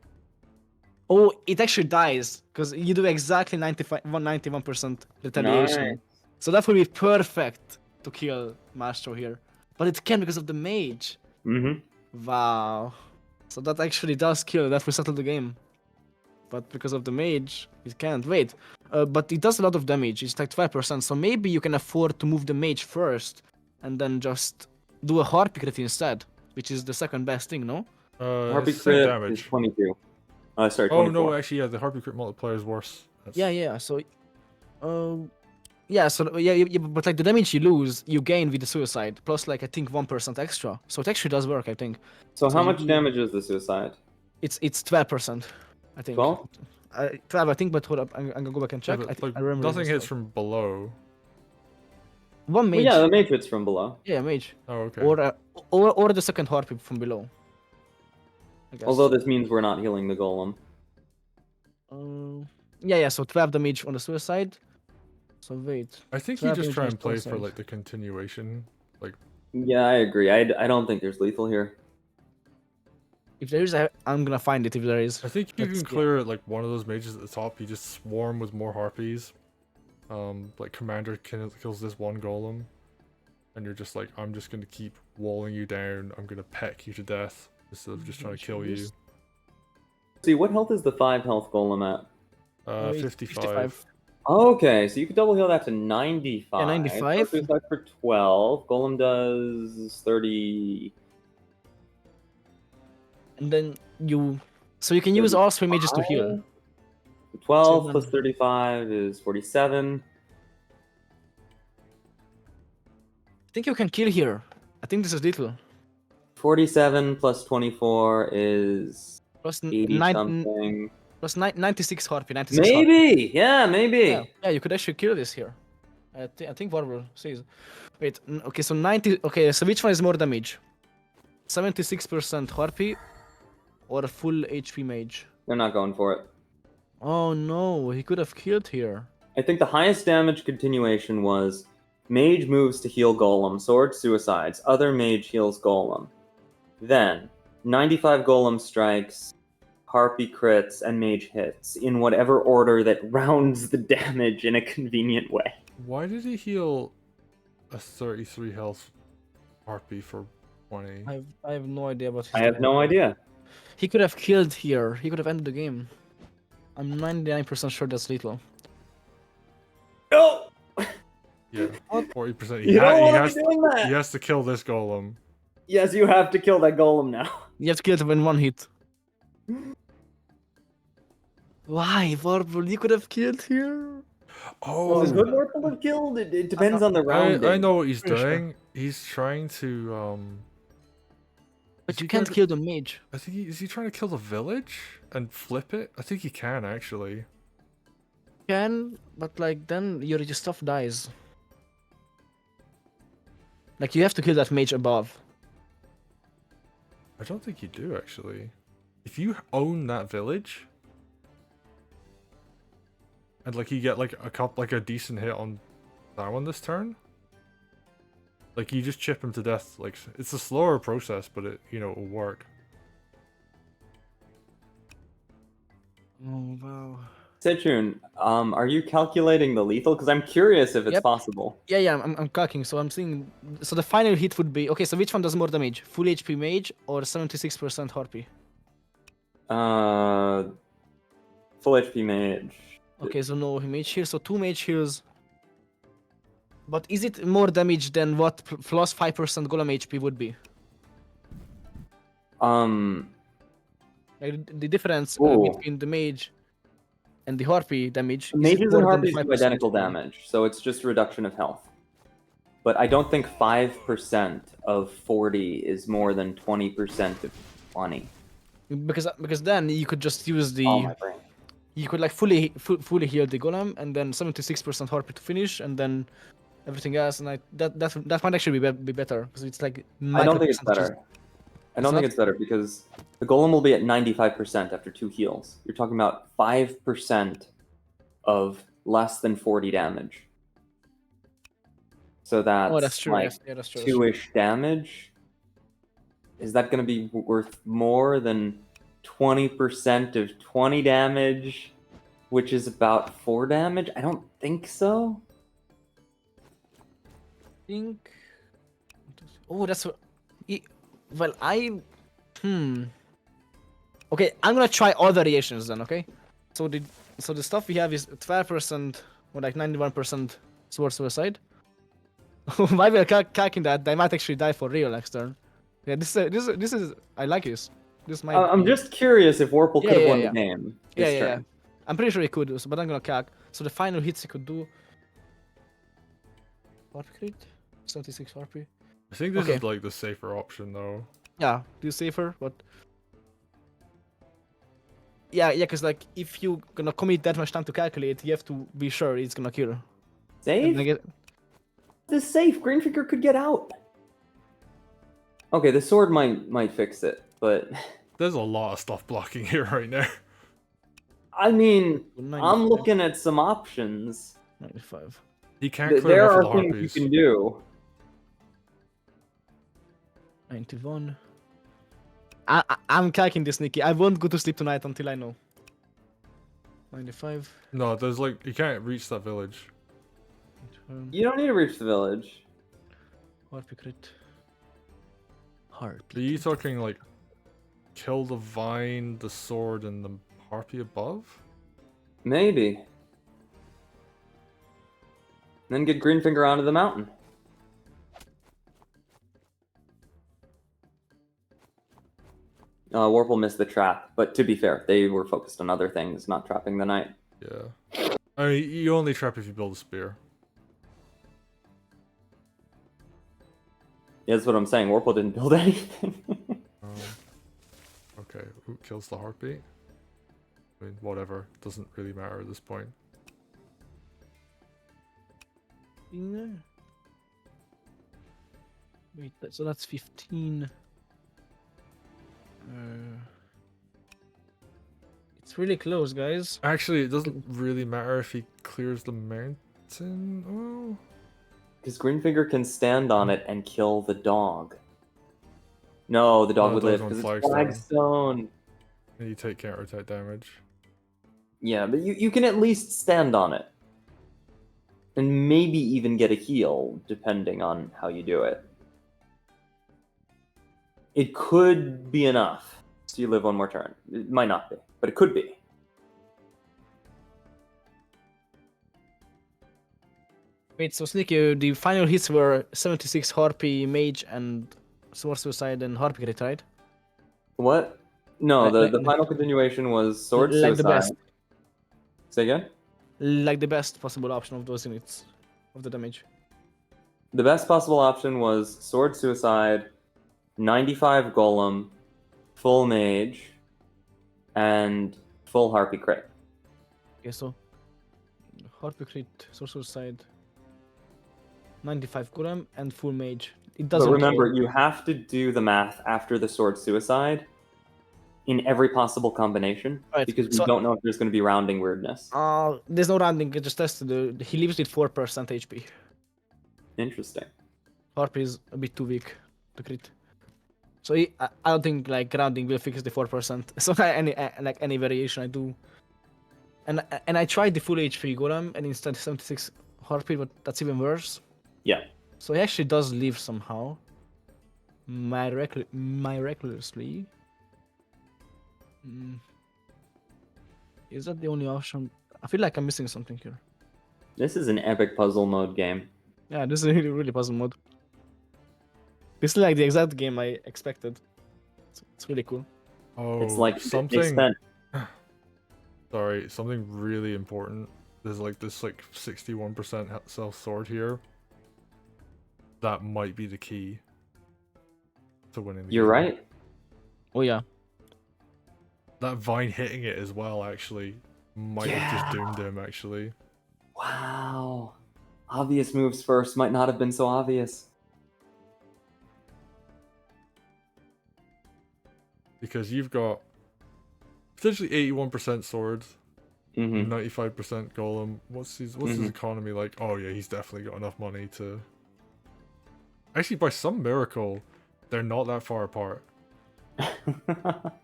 Oh, it actually dies because you do exactly 91% retaliation. Nice. So that would be perfect to kill Mastro here. But it can because of the mage. Mm-hmm. Wow. So that actually does kill. That will settle the game. But because of the mage, it can't. Wait. But it does a lot of damage. It's like 12%. So maybe you can afford to move the mage first and then just do a harpy crit instead, which is the second best thing, no? Harpy it's the same crit is damage. 22. Sorry, Oh 24. no, actually, yeah, the harpy crit multiplier is worse. Yeah. So, yeah. So yeah, but like the damage you lose, you gain with the suicide plus like I think 1% extra. So it actually does work, I think. So how you much do- damage is the suicide? It's 12%, I think. 12? 12, I think. But hold up, I'm gonna go back and Yeah, check. but, like, I remember. nothing it was hits 12. from below. One Well, mage. yeah, the mage hits from below. Yeah, mage. Oh, okay. Or the second harpy from below. I guess. Although this means we're not healing the golem. Yeah. So 12 damage on the suicide. So wait. I think you 12 just damage try on and play for suicide. like the continuation. Like, Yeah, I agree. I don't think there's lethal here. If there is, I'm gonna find it. If there is. I think you Let's- can clear like one of those mages at the top. You just swarm with more harpies. Like commander kills this one golem, and you're just like, I'm just gonna keep walling you down. I'm gonna peck you to death instead of just trying to kill you. See, what health is the 5 health golem at? 55. Okay, so you could double heal that to 95. Yeah, 95. So suicide for 12. Golem does 30. And then so you can use all 3 mages to heal. 12 plus 35 is 47. I think you can kill here. I think this is little. 47 plus 24 is Plus 80 something. plus 96 harpy. 96 harpy. Maybe! Yeah, maybe! Yeah, you could actually kill this here. I think Warble says. Wait, okay, so 90. Okay, so which one is more damage? 76% harpy or a full HP mage? They're not going for it. Oh no, he could have killed here. I think the highest damage continuation was mage moves to heal golem, sword suicides, other mage heals golem. Then 95 golem strikes, harpy crits, and mage hits in whatever order that rounds the damage in a convenient way. Why did he heal a 33 health harpy for 20? I have no idea about his I have damage. no idea. He could have killed here. He could have ended the game. I'm 99% sure that's lethal. No! Yeah, 40%. You don't want to be doing He that! has to kill this golem. Yes, you have to kill that golem now. You have to kill it in one hit. Why, Warble? You could have killed here. Oh, Is good work to have killed? It depends on the round. I know what he's Pretty sure. doing. He's trying to But is you he can't gonna- kill the mage. I think is he trying to kill the village and flip it? I think he can actually. You can, but like then your stuff dies. Like you have to kill that mage above. I don't think you do actually. If you own that village, and like you get like a decent hit on that one this turn, like you just chip him to death. Like it's a slower process, but it it'll work. Oh wow. Sedgehun, are you calculating the lethal? Because I'm curious if it's Yep. possible. Yeah, I'm calculating. So I'm seeing. So the final hit would be okay. So which one does more damage? Full HP mage or 76% harpy? Full HP mage. Okay, so no mage here. So 2 mage heals. But is it more damage than what plus 5% golem HP would be? Like the difference Ooh. between the mage and the harpy damage. Is it Mages more and than the harpies do 5% identical HP? damage, so it's just reduction of health. But I don't think 5% of 40 is more than 20% of 20. Because then you could just use the Oh my brain. you could like fully heal the golem and then 76% harpy to finish and then everything else and that might actually be better because it's like I don't think it's 90% better. I don't It's think not- it's better because the golem will be at 95% after 2 heals. You're talking about 5% of less than 40 damage. So that's, Oh, that's true. like Yes. Yeah, that's true. That's true. 2-ish damage. Is that going to be worth more than 20% of 20 damage, which is about 4 damage? I don't think so. Think. Oh, that's. Well, I. Okay, I'm gonna try all variations then. Okay, so the stuff we have is 12% or like 91% sword suicide. Why we are calculating that? They might actually die for real next turn. Yeah, this is I like this. This might. I'm be... just curious if Warple Yeah, could have yeah, won yeah. the game Yeah, this yeah, turn. yeah. I'm pretty sure he could, but I'm gonna calc. So the final hits he could do. Harpy crit, 76 Harpy. I think this Okay. is like the safer option though. Yeah, do safer, but yeah, because like if you gonna commit that much time to calculate, you have to be sure it's gonna kill. And Safe? I get... This is safe. Greenfinger could get out. Okay, the sword might fix it, but There's a lot of stuff blocking here right now. I mean, 95. I'm looking at some options. 95. He can't clear There enough of are the things you harpies. can do. 91. I'm calculating this, Nikki. I won't go to sleep tonight until I know. 95. No, there's like you can't reach that village. You don't need to reach the village. Harpy crit. Are Harpy. you talking like kill the vine, the sword, and the harpy above? Maybe. Then get Greenfinger onto the mountain. Warple missed the trap, but to be fair, they were focused on other things, not trapping the knight. Yeah. I mean, you only trap if you build a spear. Yeah, that's what I'm saying. Warple didn't build anything. Okay, who kills the heartbeat? I mean, whatever. Doesn't really matter at this point. Yeah. Wait, so that's 15. It's really close, guys. Actually, it doesn't really matter if he clears the mountain. Oh. Because Greenfinger can stand on it and kill the dog. No, the dog No, would the live dog's because on it's flagstone. And you take counter-attack damage. Yeah, but you can at least stand on it. And maybe even get a heal, depending on how you do it. It could be enough so you live one more turn. It might not be, but it could be. Wait, so Sneaky, the final hits were 76 Harpy, Mage, and Sword Suicide and Harpy crit, right? What? No, Like- the final continuation was Sword like the Suicide. best. Say again? Like the best possible option of those units of the damage. The best possible option was Sword Suicide, 95 Golem, full Mage, and full Harpy crit. Okay, so Harpy crit, Sword Suicide, 95 Golem, and full Mage. It doesn't. But remember, you have to do the math after the Sword Suicide in every possible combination, Right, because we so- don't know if there's going to be rounding weirdness. There's no rounding. I just tested. He leaves with 4% HP. Interesting. Harpy is a bit too weak to crit. So I don't think like rounding will fix the 4%. So any variation I do, and I tried the full HP Golem and instead 76 Harpy, but that's even worse. Yeah. So he actually does leave somehow. Miraculously. Is that the only option? I feel like I'm missing something here. This is an epic puzzle mode game. Yeah, this is really puzzle mode. This is like the exact game I expected. It's really cool. Oh, It's like they something. spent. Sorry, something really important. There's like this like 61% self sword here. That might be the key to winning the You're game. right. Oh yeah. That vine hitting it as well actually might have just Yeah. doomed him actually. Wow. Obvious moves first might not have been so obvious. Because you've got potentially 81% swords. Mm-hmm. 95% golem. What's his economy like? Oh yeah, he's definitely got enough money to. Actually, by some miracle, they're not that far apart.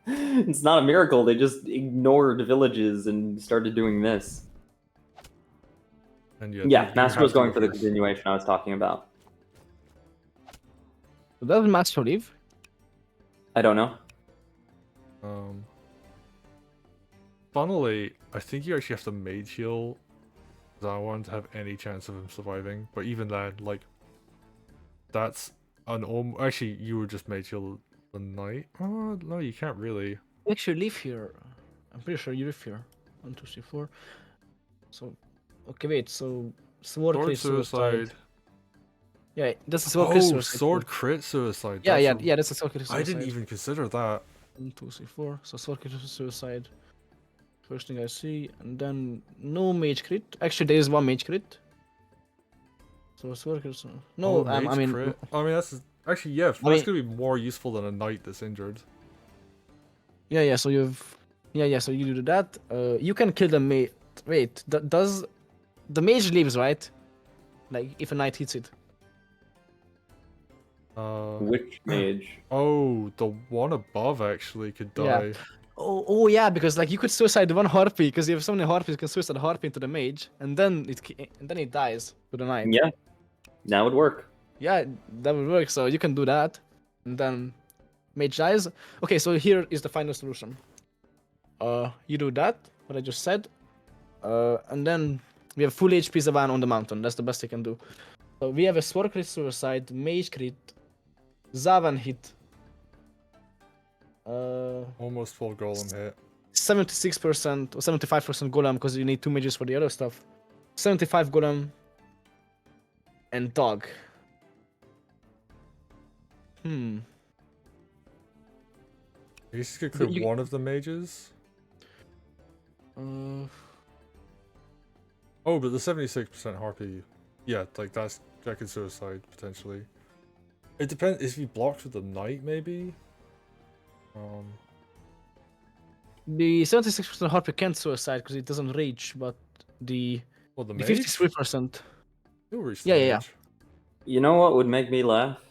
It's not a miracle. They just ignored villages and started doing this. And Yeah, you Mastro have was to going go for the first. continuation I was talking about. So does Mastro leave? I don't know. Funnily, I think you actually have to mage heal Zawan to have any chance of him surviving. But even then, like, that's an actually, you would just mage heal the knight. Oh no, you can't really. You actually live here. I'm pretty sure you live here. 1, 2, 3, 4. So, okay, wait. So sword Sword crit suicide. suicide. Yeah, that's a sword crit Oh, suicide. sword crit suicide. Yeah, That's yeah, a- yeah. That's a sword crit suicide. I didn't even consider that. 1, 2, 3, 4. So sword crit suicide. First thing I see, and then no mage crit. Actually, there is one mage crit. So sword crit. No, Oh, I mage mean, crit. I mean, that's actually yeah. That's mean- gonna be more useful than a knight that's injured. yeah, yeah. So you've, yeah. So you do that. You can kill the mage. Wait, does the mage lives, right? Like if a knight hits it. Which mage? Oh, the one above actually could Yeah. die. Oh yeah, because like you could suicide one harpy because you have so many harpies, you can suicide a harpy into the mage, and then it dies to the knight. Yeah, that would work. Yeah, that would work. So you can do that, and then mage dies. Okay, so here is the final solution. You do that, what I just said, and then we have full HP Zawan on the mountain. That's the best you can do. So we have a sword crit suicide, mage crit, Zawan hit. Almost full golem hit. 76% or 75% golem because you need 2 mages for the other stuff. 75 golem and dog. I guess you could clear You- one of the mages. Oh, but the 76% harpy, yeah, like that could suicide potentially. It depends if you blocked with the knight, maybe. The 76% harpy can't suicide because it doesn't rage, but the Well, the the mage. 53%. You'll reach Yeah, the yeah, yeah. mage. You know what would make me laugh?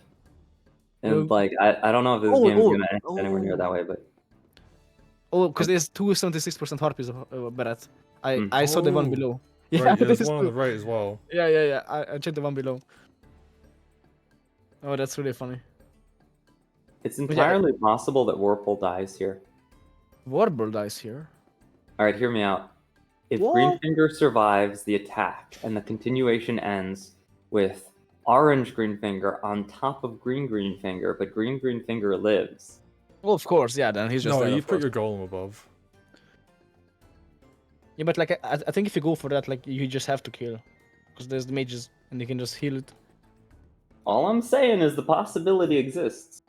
And like, I don't know if this Oh, game is oh, gonna end anywhere near that way, but Oh, because there's two 76% harpies, Barrett. I saw the one Oh, below. Right, yeah, there's this one on too. the right as well. Yeah. I checked the one below. Oh, that's really funny. it's yeah, entirely possible that Warple dies here. Warble dies here. All right, hear me out. If What? Greenfinger survives the attack and the continuation ends with Orange Greenfinger on top of Green Greenfinger, but Green Greenfinger lives. Well, of course, yeah. Then he's just No, dead, you of put course. your golem above. Yeah, but like I think if you go for that, like you just have to kill, because there's the mages and you can just heal it. All I'm saying is the possibility exists.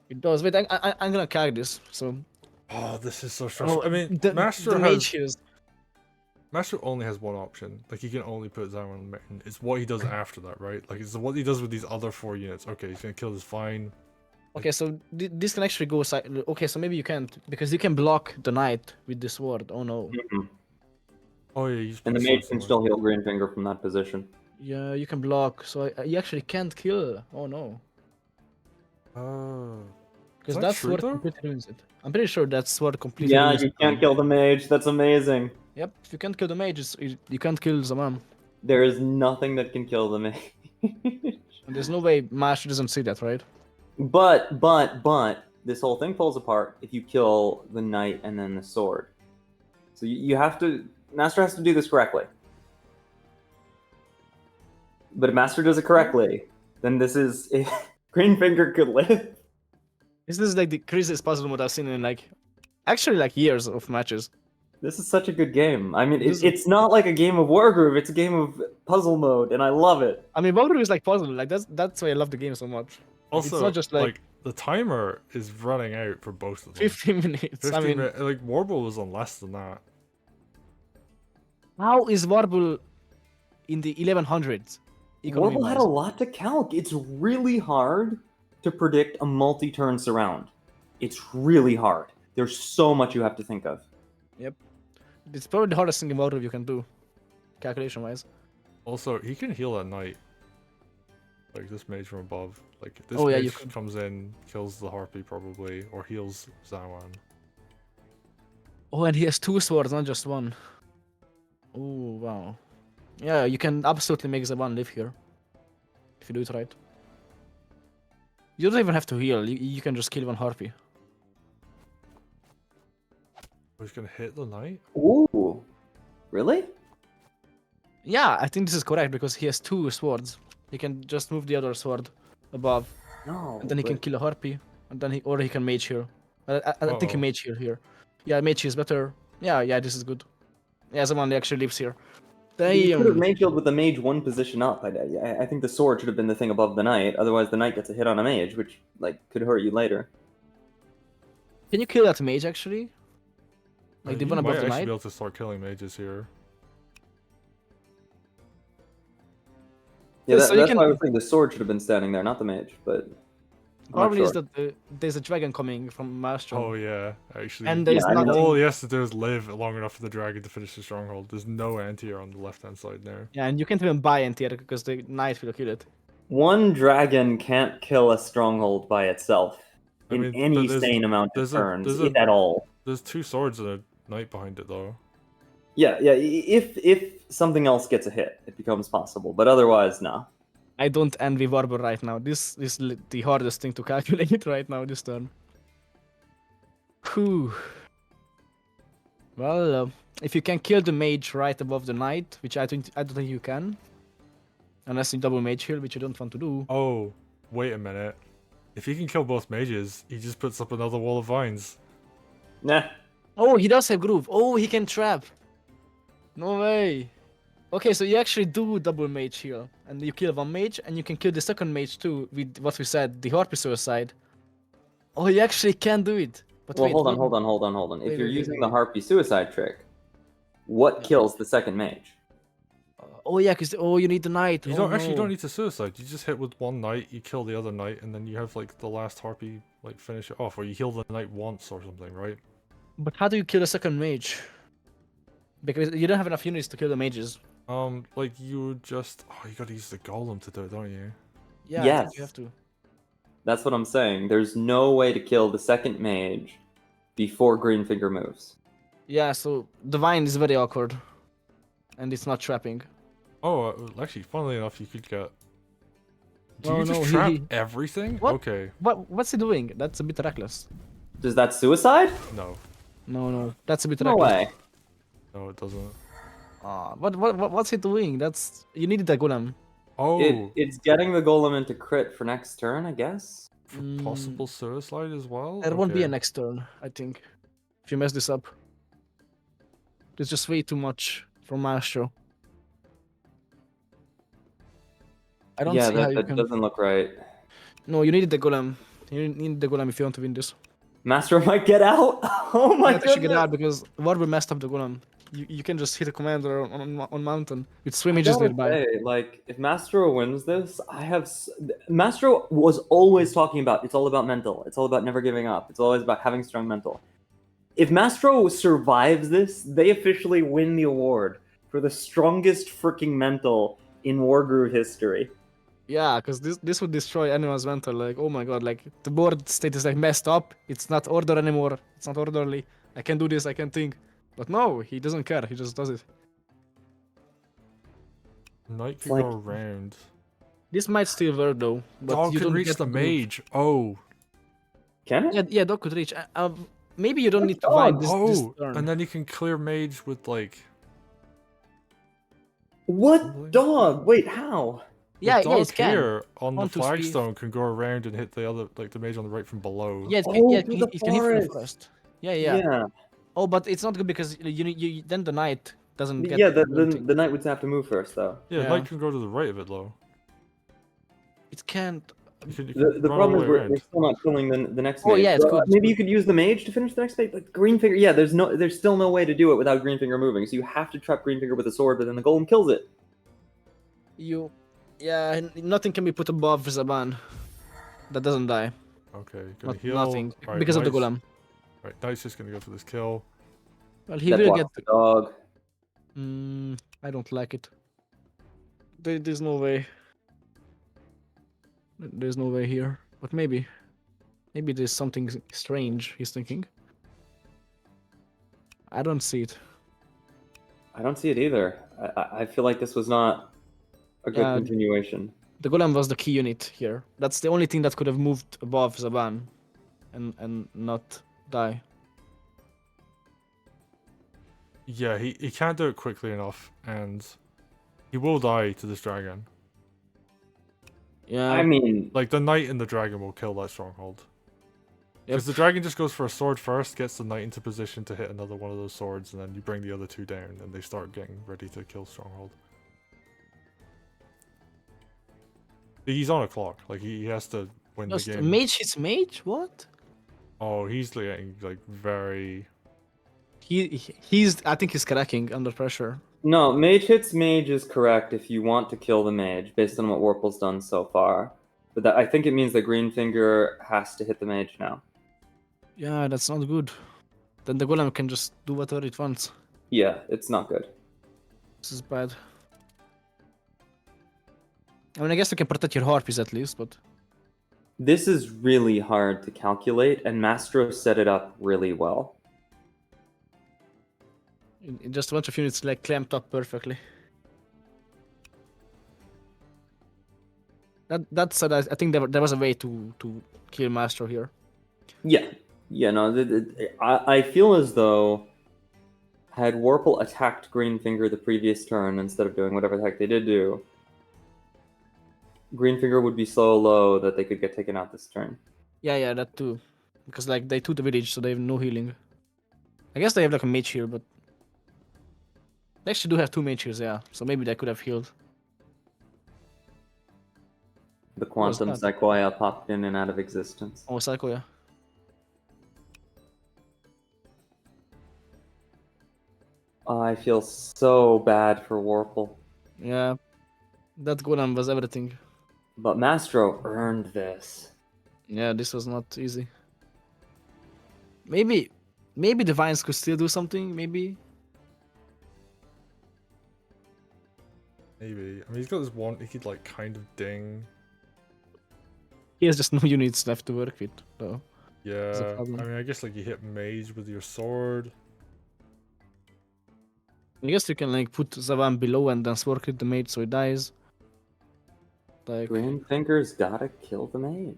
It does. Wait, I'm gonna carry this. So. Oh, this is so stressful. I mean, the Master mage heals. Master only has one option. Like, he can only put Zawan on the mountain. It's what he does after that, right? Like, it's what he does with these other 4 units. Okay, he's gonna kill this fine. Okay, so this can actually go side. Okay, so maybe you can't because you can block the knight with the sword. Oh no. Mhm. Oh yeah, you just And put the a mage sword can somewhere. still heal Greenfinger from that position. Yeah, you can block. So you actually can't kill. Oh no. Oh. Because Is that that true, sword though? completely ruins it. I'm pretty sure that sword completely Yeah, ruins you it. can't kill the mage. That's amazing. Yep, if you can't kill the mage, you can't kill Zaman. There is nothing that can kill the mage. And there's no way Master doesn't see that, right? But this whole thing falls apart if you kill the knight and then the sword. So you have to. Master has to do this correctly. But if Master does it correctly, then this is Greenfinger could live. This is like the craziest puzzle mode I've seen in like, actually like years of matches. This is such a good game. I mean, This is- it's not like a game of Wargroove. It's a game of puzzle mode, and I love it. I mean, Wargroove is like puzzle. Like that's why I love the game so much. Also, it's not just like the timer is running out for both of them. 15 minutes. 15 I mean, minutes. Like, Warble was on less than that. how is Warble in the 1100s? Warble had a lot to calc. It's really hard to predict a multi-turn surround. It's really hard. There's so much you have to think of. Yep. It's probably the hardest thing in Wargroove you can do, calculation-wise. Also, he can heal at night. Like this mage from above. Like this Oh, yeah, you mage could- comes in, kills the harpy probably, or heals Zawan. Oh, and he has 2 swords, not just 1. Oh, wow. Yeah, you can absolutely make Zawan live here. If you do it right. You don't even have to heal, you can just kill 1 harpy. Oh, he's gonna hit the knight? Ooh. Really? Yeah, I think this is correct because he has 2 swords. He can just move the other sword above, No. and then he can but- kill a harpy, and then he can mage here. I think he Uh-oh. mage here. Yeah, mage is better. Yeah, this is good. Yeah, Zawan actually lives here. You could have Damn. mage healed with the mage one position up. I think the sword should have been the thing above the knight. Otherwise, the knight gets a hit on a mage, which like could hurt you later. Can you kill that mage actually? Like the You one might above the actually knight? be able to start killing mages here. Yeah, So you that's can- why I was saying the sword should have been standing there, not the mage. But I'm not Probably is sure. that there's a dragon coming from Mastro. Oh yeah, actually. And there's Yeah, I mean, nothing. all he has to do is live long enough for the dragon to finish the stronghold. There's no anti-air on the left-hand side there. Yeah, and you can't even buy anti because the knight will kill it. One dragon can't kill a stronghold by itself I in mean, any but there's- sane amount of there's a- turns, there's a- if at all. There's 2 swords and a knight behind it though. Yeah. If something else gets a hit, it becomes possible. But otherwise, no. I don't envy Warble right now. This is the hardest thing to calculate right now this turn. Whew. Well, if you can kill the mage right above the knight, which I don't think you can, unless you double mage heal, which you don't want to do. Oh, wait a minute. If he can kill both mages, he just puts up another wall of vines. Nah. Oh, he does have groove. Oh, he can trap. No way. Okay, so you actually do double mage heal, and you kill 1 mage, and you can kill the second mage too with what we said, the harpy suicide. Oh, you actually can do it. But Well, wait, hold on. wait, If you're wait, using wait. the harpy suicide trick, what Yeah. kills the second mage? Oh yeah, cause you need the knight. You Oh, don't actually no. don't need to suicide. You just hit with 1 knight, you kill the other knight, and then you have like the last harpy like finish it off, or you heal the knight once or something, right? But how do you kill the second mage? Because you don't have enough units to kill the mages. Like you would just you gotta use the golem to do it, don't you? Yeah, I think you Yes. have to. That's what I'm saying. There's no way to kill the second mage before Greenfinger moves. Yeah, so the vine is very awkward, and it's not trapping. Oh, actually, funnily enough, you could get. Do Oh, you just no, trap he- everything? What? Okay, What's he doing? That's a bit reckless. Does that suicide? no, No, that's a bit No reckless. way. no, it doesn't. What's he doing? That's you needed a golem. Oh, It's getting the golem into crit for next turn, I guess. for possible suicide as well. There won't be Okay. a next turn, I think. If you mess this up. There's just way too much from Mastro. I don't Yeah, see how you that can. doesn't look right. No, you needed the golem. You need the golem if you want to win this. Master might get out. Oh my You have to get goodness. out because Warble messed up the golem. You can just hit a commander on mountain with 3 I mages gotta nearby. say, like, if Mastro wins this, Mastro was always talking about it's all about mental. It's all about never giving up. It's always about having strong mental. If Mastro survives this, they officially win the award for the strongest freaking mental in Wargroove history. Yeah, because this would destroy anyone's mental. Like, oh my god, like the board state is like messed up. It's not order anymore. It's not orderly. I can do this. I can think. But no, he doesn't care. He just does it. Knight could like- go around. This might still work though. But Dog you can don't reach get the to- mage. Oh, Can it? Yeah, dog could reach. Maybe you don't need to Dog. find this oh, turn. and then you can clear mage with like. What dog? Wait, how? yeah, the dog it can. here on the 1, 2, 3. flagstone can go around and hit the other, like the mage on the right from below. Yeah, Oh, yeah, through the it can hit from the forest. forest. Yeah. Oh, but it's not good because you then the knight doesn't get. Yeah, anything. the knight would have to move first, though. Yeah, Yeah. knight can go to the right of it though. It can't. You The run all problem is way we're around. still not killing the next Oh, mage. yeah, it's So, good, it's maybe good. you could use the mage to finish the next mage. But Greenfinger, yeah, there's still no way to do it without Greenfinger moving. So you have to trap Greenfinger with a sword, but then the golem kills it. Yeah, nothing can be put above Zawan. That doesn't die. Okay, gonna Not, heal. nothing Alright, because of the knight's- golem. Right, knight's just gonna go for this kill. Well, he That will blocks get. the dog. I don't like it. There's no way. There's no way here. But maybe. Maybe there's something strange he's thinking. I don't see it. I don't see it either. I feel like this was not a good Yeah, continuation. the golem was the key unit here. That's the only thing that could have moved above Zawan and not die. Yeah, he can't do it quickly enough, and he will die to this dragon. Yeah. I mean, Like, the knight and the dragon will kill that stronghold. Yep. Because the dragon just goes for a sword first, gets the knight into position to hit another one of those swords, and then you bring the other two down, and they start getting ready to kill stronghold. He's on a clock. Like, he has to win Just the game. mage hits mage? What? Oh, he's getting, like, very... He's I think he's cracking under pressure. no, mage hits mage is correct if you want to kill the mage, based on what Warple's done so far. But that, I think it means that Greenfinger has to hit the mage now. Yeah, that's not good. Then the golem can just do whatever it wants. Yeah, it's not good. This is bad. I mean, I guess you can protect your harpies at least, but... This is really hard to calculate, and Mastro set it up really well. In just a bunch of units like clamped up perfectly. That said, I think there was a way to kill Mastro here. Yeah, no, I feel as though had Warple attacked Greenfinger the previous turn instead of doing whatever the heck they did do, Greenfinger would be so low that they could get taken out this turn. Yeah, that too. Because like they took the village, so they have no healing. I guess they have like a mage here, but they actually do have two mages, yeah. So maybe they could have healed. The Quantum that? Saykoya popped in and out of existence. Oh, Saykoya. I feel so bad for Warple. Yeah, that golem was everything. But Mastro earned this. Yeah, this was not easy. Maybe the vines could still do something. Maybe. Maybe. I mean, he's got this one, he could, like, kind of ding. He has just no units left to work with, though. Yeah, problem. I mean, I guess, like, you hit mage with your sword. I guess you can like put Zawan below and then sword crit the mage so he dies. Like Greenfinger's gotta kill the mage.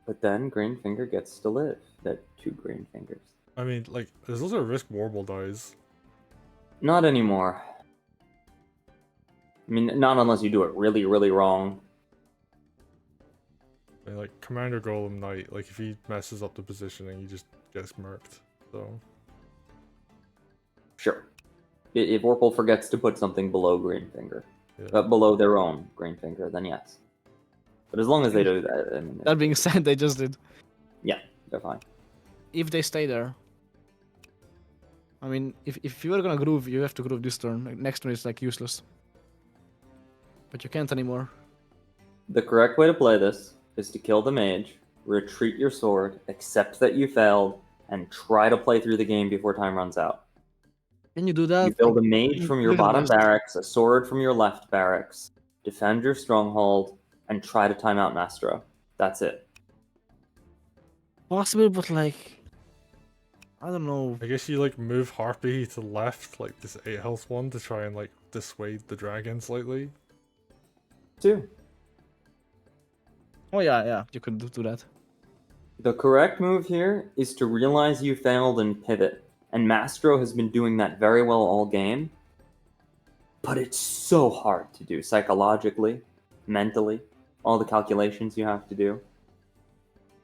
But then Greenfinger gets to live. That two Greenfingers. I mean, like, there's also a risk Warble dies. Not anymore. I mean, not unless you do it really, really wrong. I mean, like, Commander Golem Knight, like, if he messes up the positioning, he just gets murked, so... Sure. If Warple forgets to put something below Greenfinger, Yeah. below their own Greenfinger, then yes. But as long as they do that, I mean, that being said, they just did. yeah, they're fine. If they stay there. I mean, if you were gonna groove, you have to groove this turn. Like, next turn is like useless. But you can't anymore. The correct way to play this is to kill the mage, retreat your sword, accept that you failed, and try to play through the game before time runs out. Can you do that? You build a mage from your Look at bottom this. barracks, a sword from your left barracks, defend your stronghold, and try to time out Mastro. That's it. Possible, but like... I don't know. I guess you, like, move Harpy to the left, like, this 8 health one, to try and, like, dissuade the dragon slightly. Two. Oh yeah, you could do that. The correct move here is to realize you failed and pivot. And Mastro has been doing that very well all game. But it's so hard to do psychologically, mentally, all the calculations you have to do.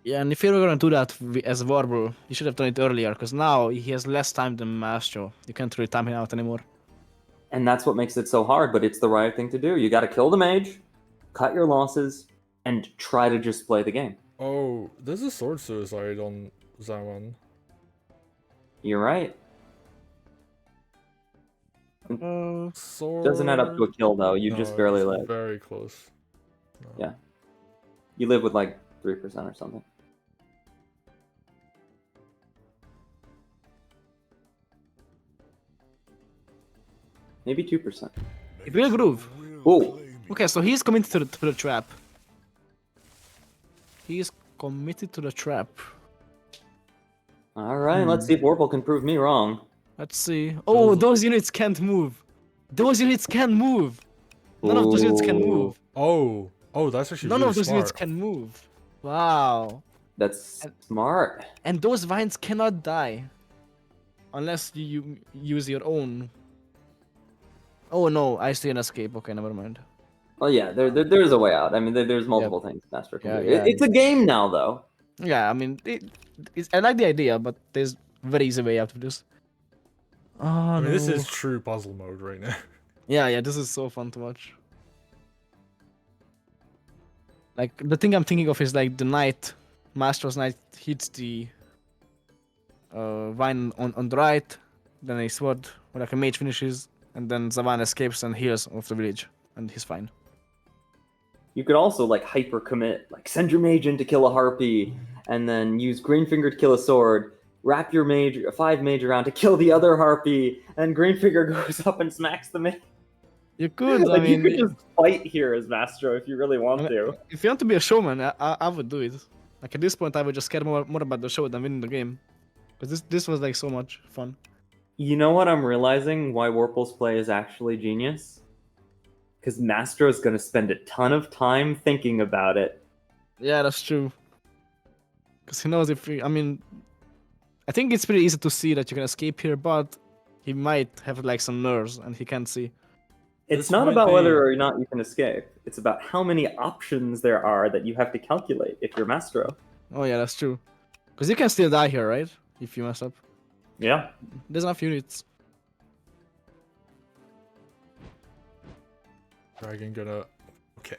Yeah, and if you were gonna do that as Warble, you should have done it earlier, because now he has less time than Mastro. You can't really time him out anymore. And that's what makes it so hard, but it's the right thing to do. You gotta kill the mage, cut your losses, and try to just play the game. Oh, there's a sword suicide on Zawan. You're right. Sword... Doesn't add up to a kill, though. You No, just barely it's live. very close. No. Yeah. You live with like 3% or something. Maybe 2%. It will groove. Oh, Okay, so he's committed to the trap. He is committed to the trap. all right. Let's see if Warble can prove me wrong. Let's see. Oh, those units can't move. Those units can move. None of those units can move. Oh, that's actually None really of those smart. units can move. Wow. That's smart. And those vines cannot die. Unless you use your own. Oh no, I see an escape. Okay, never mind. Well, yeah, there's a way out. I mean, there's multiple things Mastro can do. Yeah. It's a game now, though. Yeah, I mean, I like the idea, but there's very easy way out of this. Oh I mean, no. this is true puzzle mode right now. Yeah, this is so fun to watch. Like, the thing I'm thinking of is like the knight, Mastro's knight hits the vine on the right, then a sword, or like a mage finishes, and then Zawan escapes and heals off the village, and he's fine. You could also like hyper commit, like send your mage in to kill a harpy, and then use Greenfinger to kill a sword. Wrap your mage, 5 mage around to kill the other harpy, and Greenfinger goes up and smacks the mage. You could, Like, I mean, you could just fight here as Mastro if you really want to. if you want to be a showman, I would do it. Like, at this point, I would just care more about the show than winning the game. Because this was like so much fun. You know what I'm realizing why Warple's play is actually genius? Because Mastro is going to spend a ton of time thinking about it. Yeah, that's true. Because he knows I mean, I think it's pretty easy to see that you can escape here, but he might have like some nerves and he can't see. It's This not might about be- whether or not you can escape. It's about how many options there are that you have to calculate if you're Mastro. Oh yeah, that's true. Because you can still die here, right? If you mess up. Yeah. There's enough units. Dragon gonna... Okay.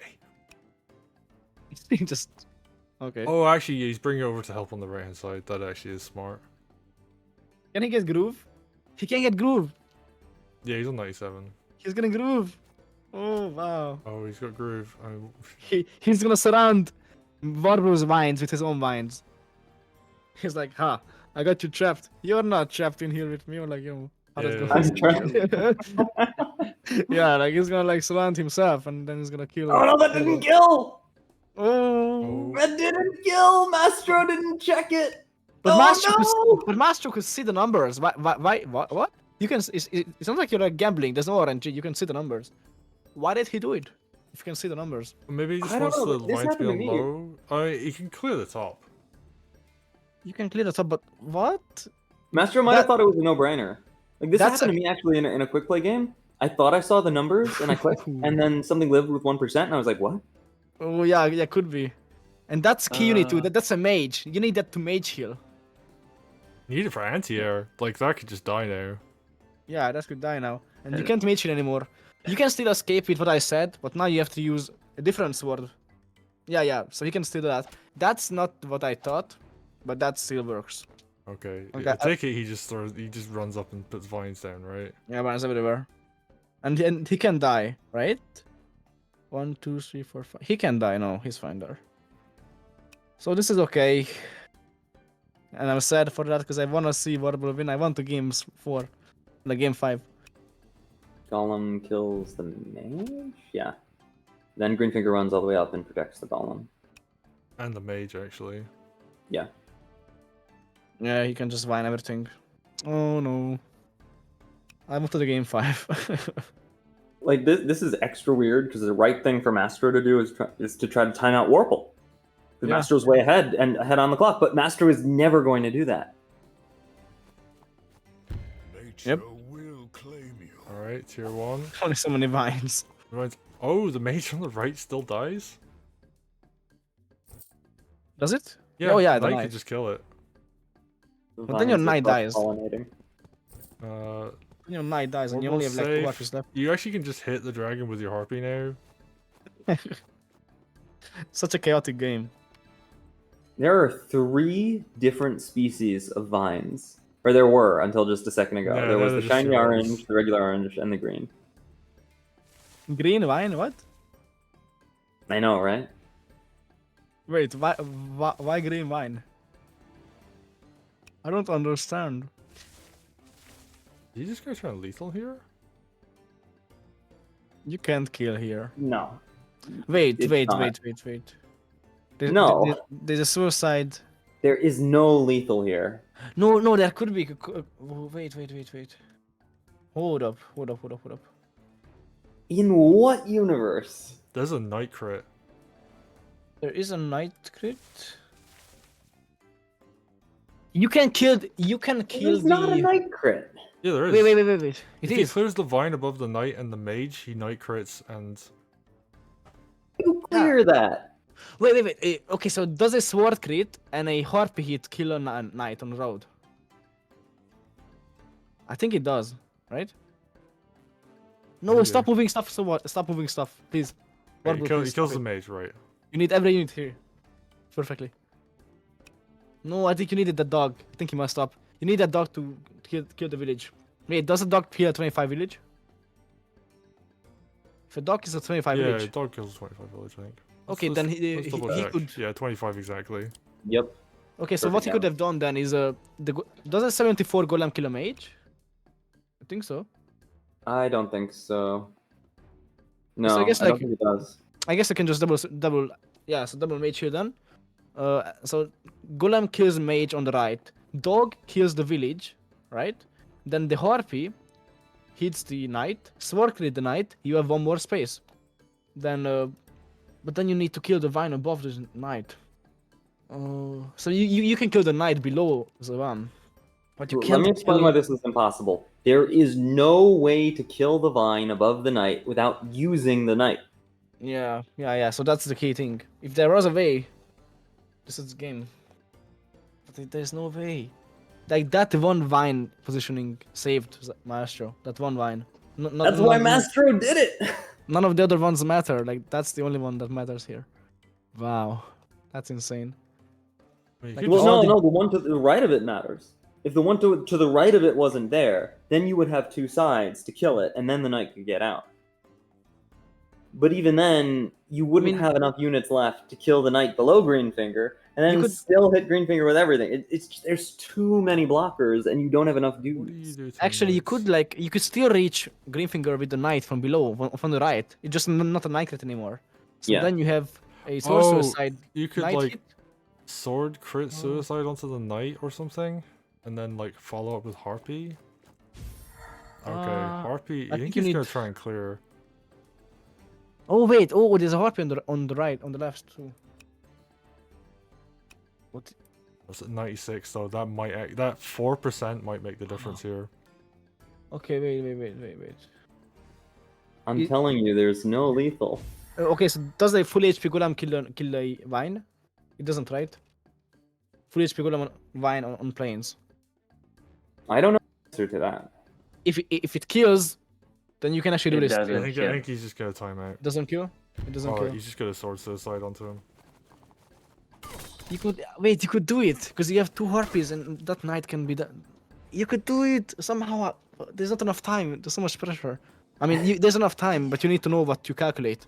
Just... Okay. Oh, actually, he's bringing over to help on the right hand side. That actually is smart. Can he get groove? He can get groove. Yeah, he's on 97. He's gonna groove. Oh wow. Oh, he's got groove. Oh, He's gonna surround Warble's vines with his own vines. He's like, ha, I got you trapped. You're not trapped in here with me. Or like, yo, how does Yeah. I'm trying. Yeah, like he's gonna like surround himself and then he's gonna kill. Oh no, that didn't kill! Oh. That didn't kill! Mastro didn't check it! But Oh, Mastro could see the numbers. Why? What? You can. It sounds like you're like gambling. There's no RNG. You can see the numbers. Why did he do it? If you can see the numbers. maybe he just I don't wants know, the this line to be happened on to me. low. Oh, he can clear the top. You can clear the top, but what? Mastro might have That- thought it was a no-brainer. Like, this That's happened to me actually in a quick play game. I thought I saw the numbers and I clicked, and then something lived with 1%, and I was like, what? Oh yeah, could be. And that's key unit too. Uh. That's a mage. You need that to mage heal. You need it for anti-air. Like, that could just die now. Yeah, that could die now. And you can't mage heal anymore. You can still escape with what I said, but now you have to use a different sword. Yeah. So you can still do that. That's not what I thought, but that still works. Okay. Okay, I take it he just runs up and puts vines down, right? Yeah, vines everywhere. And he can die, right? 1, 2, 3, 4, 5. He can die. No, he's fine there. So this is okay. And I'm sad for that because I want to see Warble win. I want the games 4. Like game 5. Golem kills the mage? Yeah. Then Greenfinger runs all the way up and protects the golem. And the mage, actually. Yeah. Yeah, he can just vine everything. Oh no. I moved to the game 5. Like, this is extra weird because the right thing for Mastro to do is to try to time out Warple. Because Yeah. Mastro's way ahead on the clock, but Mastro is never going to do that. Yep. Will claim you. Alright, tier 1. Only so many vines. Oh, the mage on the right still dies? Does it? Yeah, Oh yeah, the knight knight. could just kill it. But then your Vines are knight dies. cross-pollinating. You know, knight dies and you only have Warble like 2 safe. archers left. You actually can just hit the dragon with your harpy now. Such a chaotic game. There are 3 different species of vines. Or there were until just a second ago. Yeah, there was they're the just shiny yours. orange, the regular orange, and the green. Green vine? What? I know, right? Wait, why green vine? I don't understand. Did you just go turn lethal here? You can't kill here. No. Wait, It's wait, not. wait, wait, wait. No. There's a suicide. There is no lethal here. No, no, there could be. Oh, wait, wait, wait, wait. Hold up, hold up, hold up, hold up. In what universe? There's a night crit. There is a night crit. You can kill. You can kill There's the. not a night crit. Yeah, there is. Wait, wait, wait, wait, wait. It If he is. clears the vine above the knight and the mage, he night crits and... You clear that. Wait, wait, wait. Okay, so does a sword crit and a harpy hit kill a knight on the road? I think it does, right? No, Maybe. stop moving stuff. So what? Stop moving stuff, please. Yeah, Warble, he please kills stop the it. mage, right? You need every unit here. Perfectly. No, I think you needed the dog. I think he must stop. You need that dog to kill the village. Wait, does a dog kill a 25 village? If a dog is a 25 Yeah, village. dog kills 25 village, I think. Okay, Let's- then let's double he check. could. Yeah, 25 exactly. Yep. Okay, so what Perfect he could count. have done then is does a 74 golem kill a mage? I think so. I don't think so. No, So I guess, I don't like- think it does. I guess I can just double. Yeah, so double mage here then. So golem kills mage on the right. Dog kills the village, right? Then the harpy hits the knight. Sword crit the knight. You have one more space. Then, but then you need to kill the vine above the knight. So you can kill the knight below Zawan, but you Let can't. me explain kill... why this is impossible. There is no way to kill the vine above the knight without using the knight. Yeah. So that's the key thing. If there was a way, this is the game. But there's no way. Like that one vine positioning saved Mastro. That one vine. That's why Mastro did it! None of the other ones matter. Like that's the only one that matters here. Wow, that's insane. I mean, you Like, could Well, just- no, the one to the right of it matters. If the one to the right of it wasn't there, then you would have two sides to kill it, and then the knight could get out. But even then, you wouldn't mean- have enough units left to kill the knight below Greenfinger, and then You could- still hit Greenfinger with everything. It's there's too many blockers, and you don't have enough What do you dudes. do to Actually, you knights? could you could still reach Greenfinger with the knight from below, from the right. It's just not a knight crit anymore. So Yeah. then you have a sword Oh, suicide You could knight like hit. sword crit Oh. suicide onto the knight or something, and then like follow up with harpy. Okay, harpy. I You think think you he's gonna need- try and clear? Oh wait, oh there's a harpy on the right, on the left too. What? That's at 96, so that might that 4% might make the difference here. Okay, wait. I'm It- telling you, there's no lethal. Okay, so does the full HP golem kill a vine? It doesn't, right? Full HP golem vine on planes. I don't know the answer to that. If it kills, then you can actually do It this. doesn't. I It think, I think he's just gonna time out. doesn't kill. It doesn't Oh, kill. he's just gonna sword suicide onto him. You could wait. You could do it because you have two harpies and that knight can be done. You could do it somehow. There's not enough time. There's so much pressure. I mean, there's enough time, but you need to know what you calculate.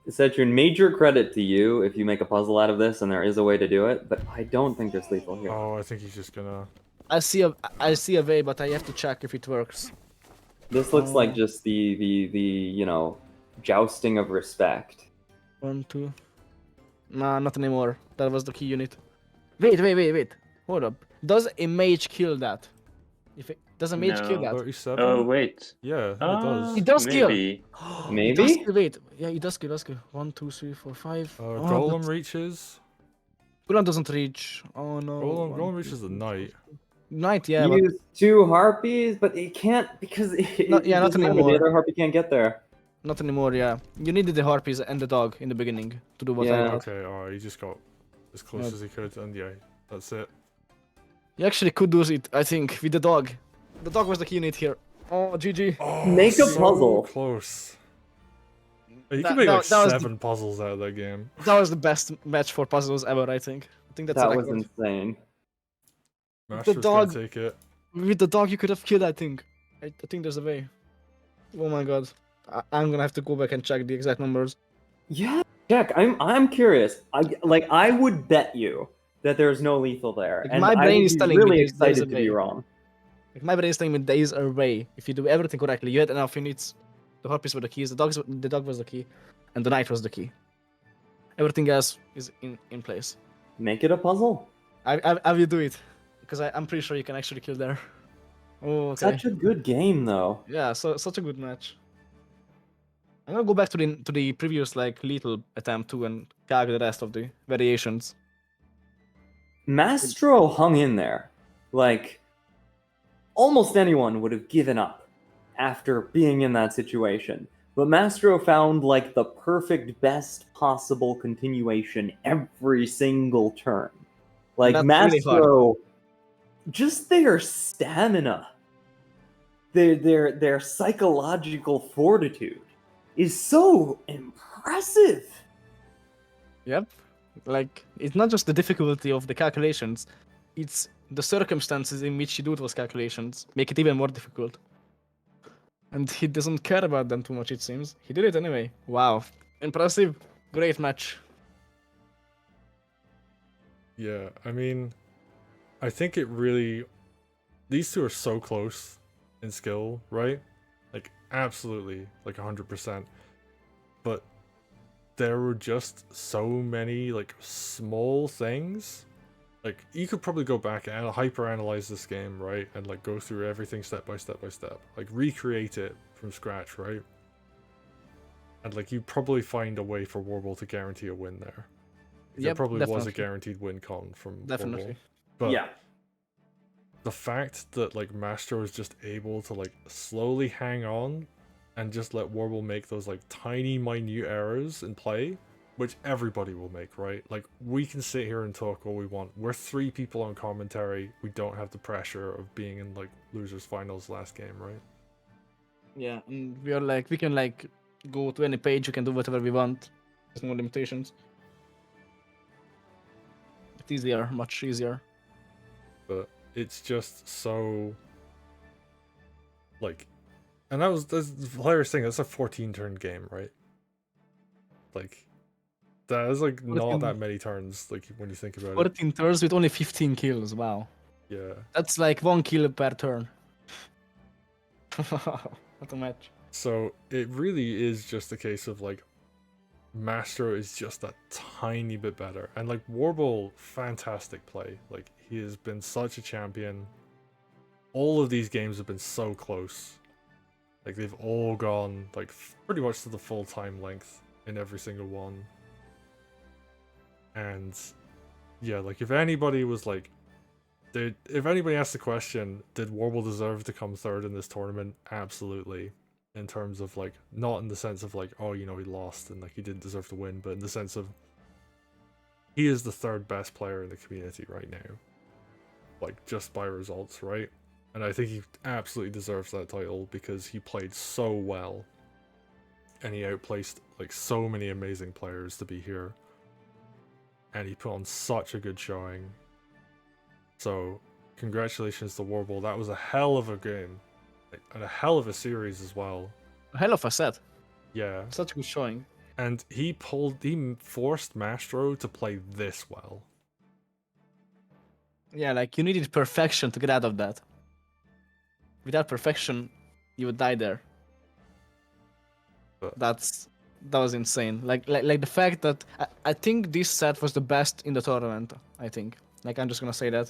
Sedgehun, major credit to you if you make a puzzle out of this, and there is a way to do it. But I don't think there's lethal here. Oh, I think he's just gonna. I see a way, but I have to check if it works. This looks like Oh. just the jousting of respect. 1, 2. Nah, not anymore. That was the key unit. Wait. Hold up. Does a mage kill that? Does a mage kill No. that? 37? Oh wait. Yeah, it Ah, does. It does kill. maybe. Maybe? It does kill, wait. Yeah, it does kill. 1, 2, 3, 4, 5. Golem reaches. Golem doesn't reach. Oh no. Golem reaches the knight. Knight, yeah, but Use two harpies, but it can't because Not doesn't matter, anymore. The other harpy can't get there. not anymore. Yeah, you needed the harpies and the dog in the beginning to do what I Yeah. did. Okay, alright, he just got as close Yep. as he could, and yeah, that's it. You actually could do it, I think, with the dog. The dog was the key unit here. Oh, GG. Oh, Make a so puzzle. Close. You That- can make that- like that was the- 7 puzzles out of that game. That was the best match for puzzles ever, I think. I think that's That a was record. insane. Master's dog- gonna take it. With the dog, you could have killed, I think. I think there's a way. Oh my god. I'm gonna have to go back and check the exact numbers. Yeah, Jack, I'm curious. I would bet you that there's no lethal there, Like, and my I brain would is be telling me really there's a excited to be way. wrong. Like, my brain is telling me there is a way. If you do everything correctly, you had enough units. The harpies were the keys. The dog was the key, and the knight was the key. Everything else is in place. Make it a puzzle. I will do it because I'm pretty sure you can actually kill there. Oh, okay. Such a good game, though. Yeah, so such a good match. I'm gonna go back to the previous like little attempt too and tag the rest of the variations. Mastro hung in there. Like, almost anyone would have given up after being in that situation. But Mastro found like the perfect, best possible continuation every single turn. Like That's really hard. Mastro, just their stamina, their psychological fortitude is so impressive. Yep. Like it's not just the difficulty of the calculations, it's the circumstances in which you do those calculations make it even more difficult. And he doesn't care about them too much, it seems. He did it anyway. Wow. Impressive. Great match. Yeah, I mean, I think it really... These two are so close in skill, right? Like, absolutely, like 100%. But there were just so many, like, small things. Like, you could probably go back and hyper-analyze this game, right? And, like, go through everything step by step by step. Like, recreate it from scratch, right? And, like, you'd probably find a way for Warble to guarantee a win there. There Yep, probably was a definitely. guaranteed win con from Definitely. Warble. But Yeah. the fact that, like, Mastro is just able to, like, slowly hang on and just let Warble make those, like, tiny, minute errors in play, which everybody will make, right? Like, we can sit here and talk all we want. We're 3 people on commentary. We don't have the pressure of being in, like, losers finals last game, right? Yeah, and we are like we can like go to any page, we can do whatever we want. There's no limitations. It's easier, much easier. But it's just so, like, and that's the hilarious thing. That's a 14-turn game, right? Like, that is like not 14 that many turns. Like when you think about it. 14 turns with only 15 kills. Wow. Yeah. That's like 1 kill per turn. What a match. So it really is just a case of like, Mastro is just a tiny bit better, and like Warble, fantastic play. Like he has been such a champion. All of these games have been so close. Like they've all gone like pretty much to the full time length in every single one. And yeah, like if anybody was like, if anybody asked the question, did Warble deserve to come third in this tournament? Absolutely. In terms of like, not in the sense of like, oh, you know, he lost and like he didn't deserve to win, but in the sense of he is the 3rd best player in the community right now. Like just by results, right? And I think he absolutely deserves that title because he played so well. And he outplaced like so many amazing players to be here. And he put on such a good showing. So congratulations to Warble. That was a hell of a game. And a hell of a series as well. A hell of a set. Yeah. Such a good showing. And he forced Mastro to play this well. Yeah, like you needed perfection to get out of that. Without perfection, you would die there. But that was insane. Like the fact that I think this set was the best in the tournament. I think. Like I'm just gonna say that.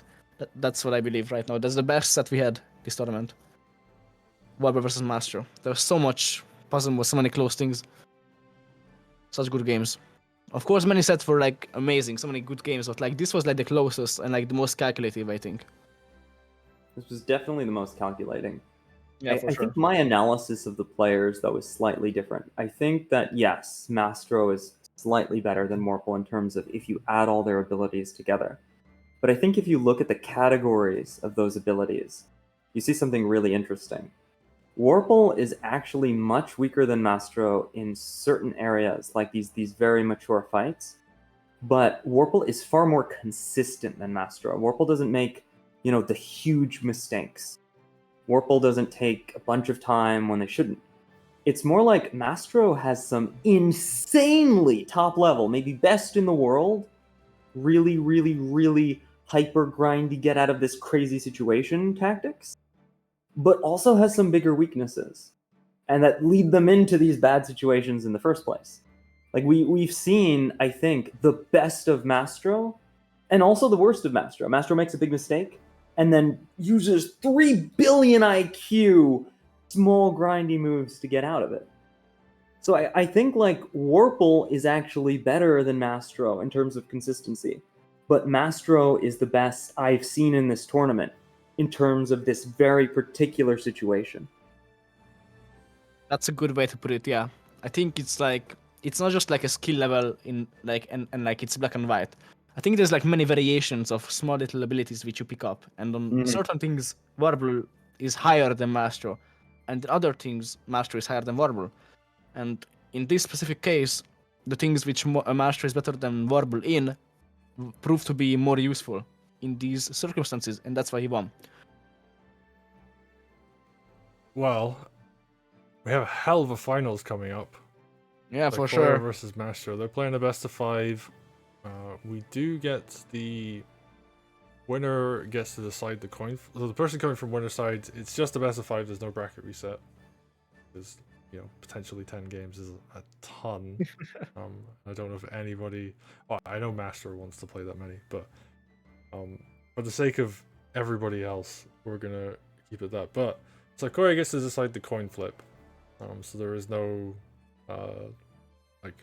That's what I believe right now. That's the best set we had this tournament. Warble versus Mastro. There was so much puzzle with so many close things. Such good games. Of course, many sets were like amazing, so many good games, but like this was like the closest and like the most calculative, I think. This was definitely the most calculating. Yeah, I for sure. think my analysis of the players, though, is slightly different. I think that, yes, Mastro is slightly better than Warble in terms of if you add all their abilities together. But I think if you look at the categories of those abilities, you see something really interesting. Warble is actually much weaker than Mastro in certain areas, like these very mature fights. But Warble is far more consistent than Mastro. Warble doesn't make, the huge mistakes. Warble doesn't take a bunch of time when they shouldn't. It's more like Mastro has some insanely top level, maybe best in the world, really, really, really hyper grindy get out of this crazy situation tactics, but also has some bigger weaknesses. and that lead them into these bad situations in the first place. Like we've seen, I think, the best of Mastro and also the worst of Mastro. Mastro makes a big mistake and then uses 3 billion IQ small grindy moves to get out of it. So I think like Warble is actually better than Mastro in terms of consistency. But Mastro is the best I've seen in this tournament in terms of this very particular situation. That's a good way to put it, yeah. I think it's like it's not just like a skill level in like and like it's black and white. I think there's like many variations of small little abilities which you pick up, and on certain things Warble is higher than Mastro, and other things Mastro is higher than Warble. And in this specific case, the things which Mastro is better than Warble in prove to be more useful in these circumstances, and that's why he won. Well, we have a hell of a finals coming up. Yeah, for Saykoya sure. versus Mastro. They're playing a best of 5. We do get the winner gets to decide the coin. So the person coming from winner's side, it's just a best of 5. There's no bracket reset. There's potentially 10 games is a ton. I don't know if anybody. Oh, I know Mastro wants to play that many, but for the sake of everybody else, we're gonna keep it that. But Saykoya gets to decide the coin flip. So there is no like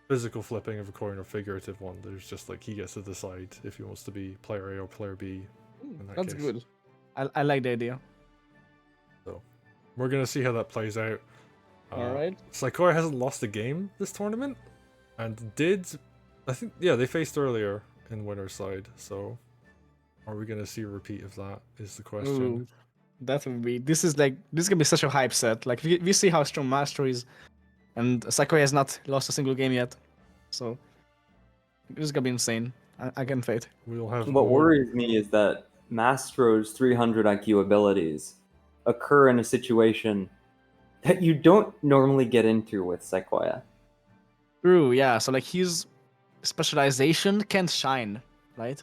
physical flipping of a coin or figurative one. There's just like he gets to decide if he wants to be player A or player B. In that That's case. good. I like the idea. So we're gonna see how that plays out. All right. Saykoya hasn't lost a game this tournament, and I think they faced earlier in winner's side. So are we gonna see a repeat of that? Is the question. Ooh, that would be. This is gonna be such a hype set. Like we see how strong Mastro is, and Saykoya has not lost a single game yet, so this is gonna be insane. I can't wait. We'll have What more. worries me is that Mastro's 300 IQ abilities occur in a situation that you don't normally get into with Saykoya. True, yeah. So like his specialization can't shine, right,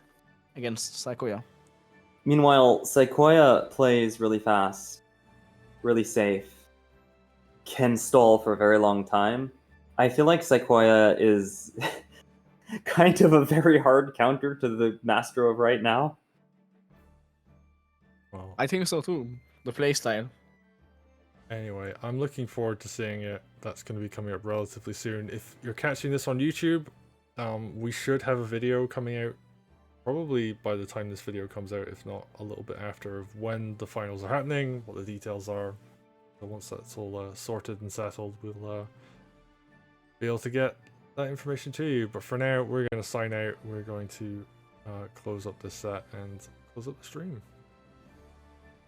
against Saykoya. Meanwhile, Saykoya plays really fast, really safe, can stall for a very long time. I feel like Saykoya is kind of a very hard counter to the Mastro of right now. Well, I think so too. The playstyle. anyway, I'm looking forward to seeing it. That's going to be coming up relatively soon. If you're catching this on YouTube, we should have a video coming out probably by the time this video comes out, if not a little bit after, of when the finals are happening, what the details are. So once that's all sorted and settled, we'll be able to get that information to you. But for now, we're going to sign out. We're going to close up this set and close up the stream.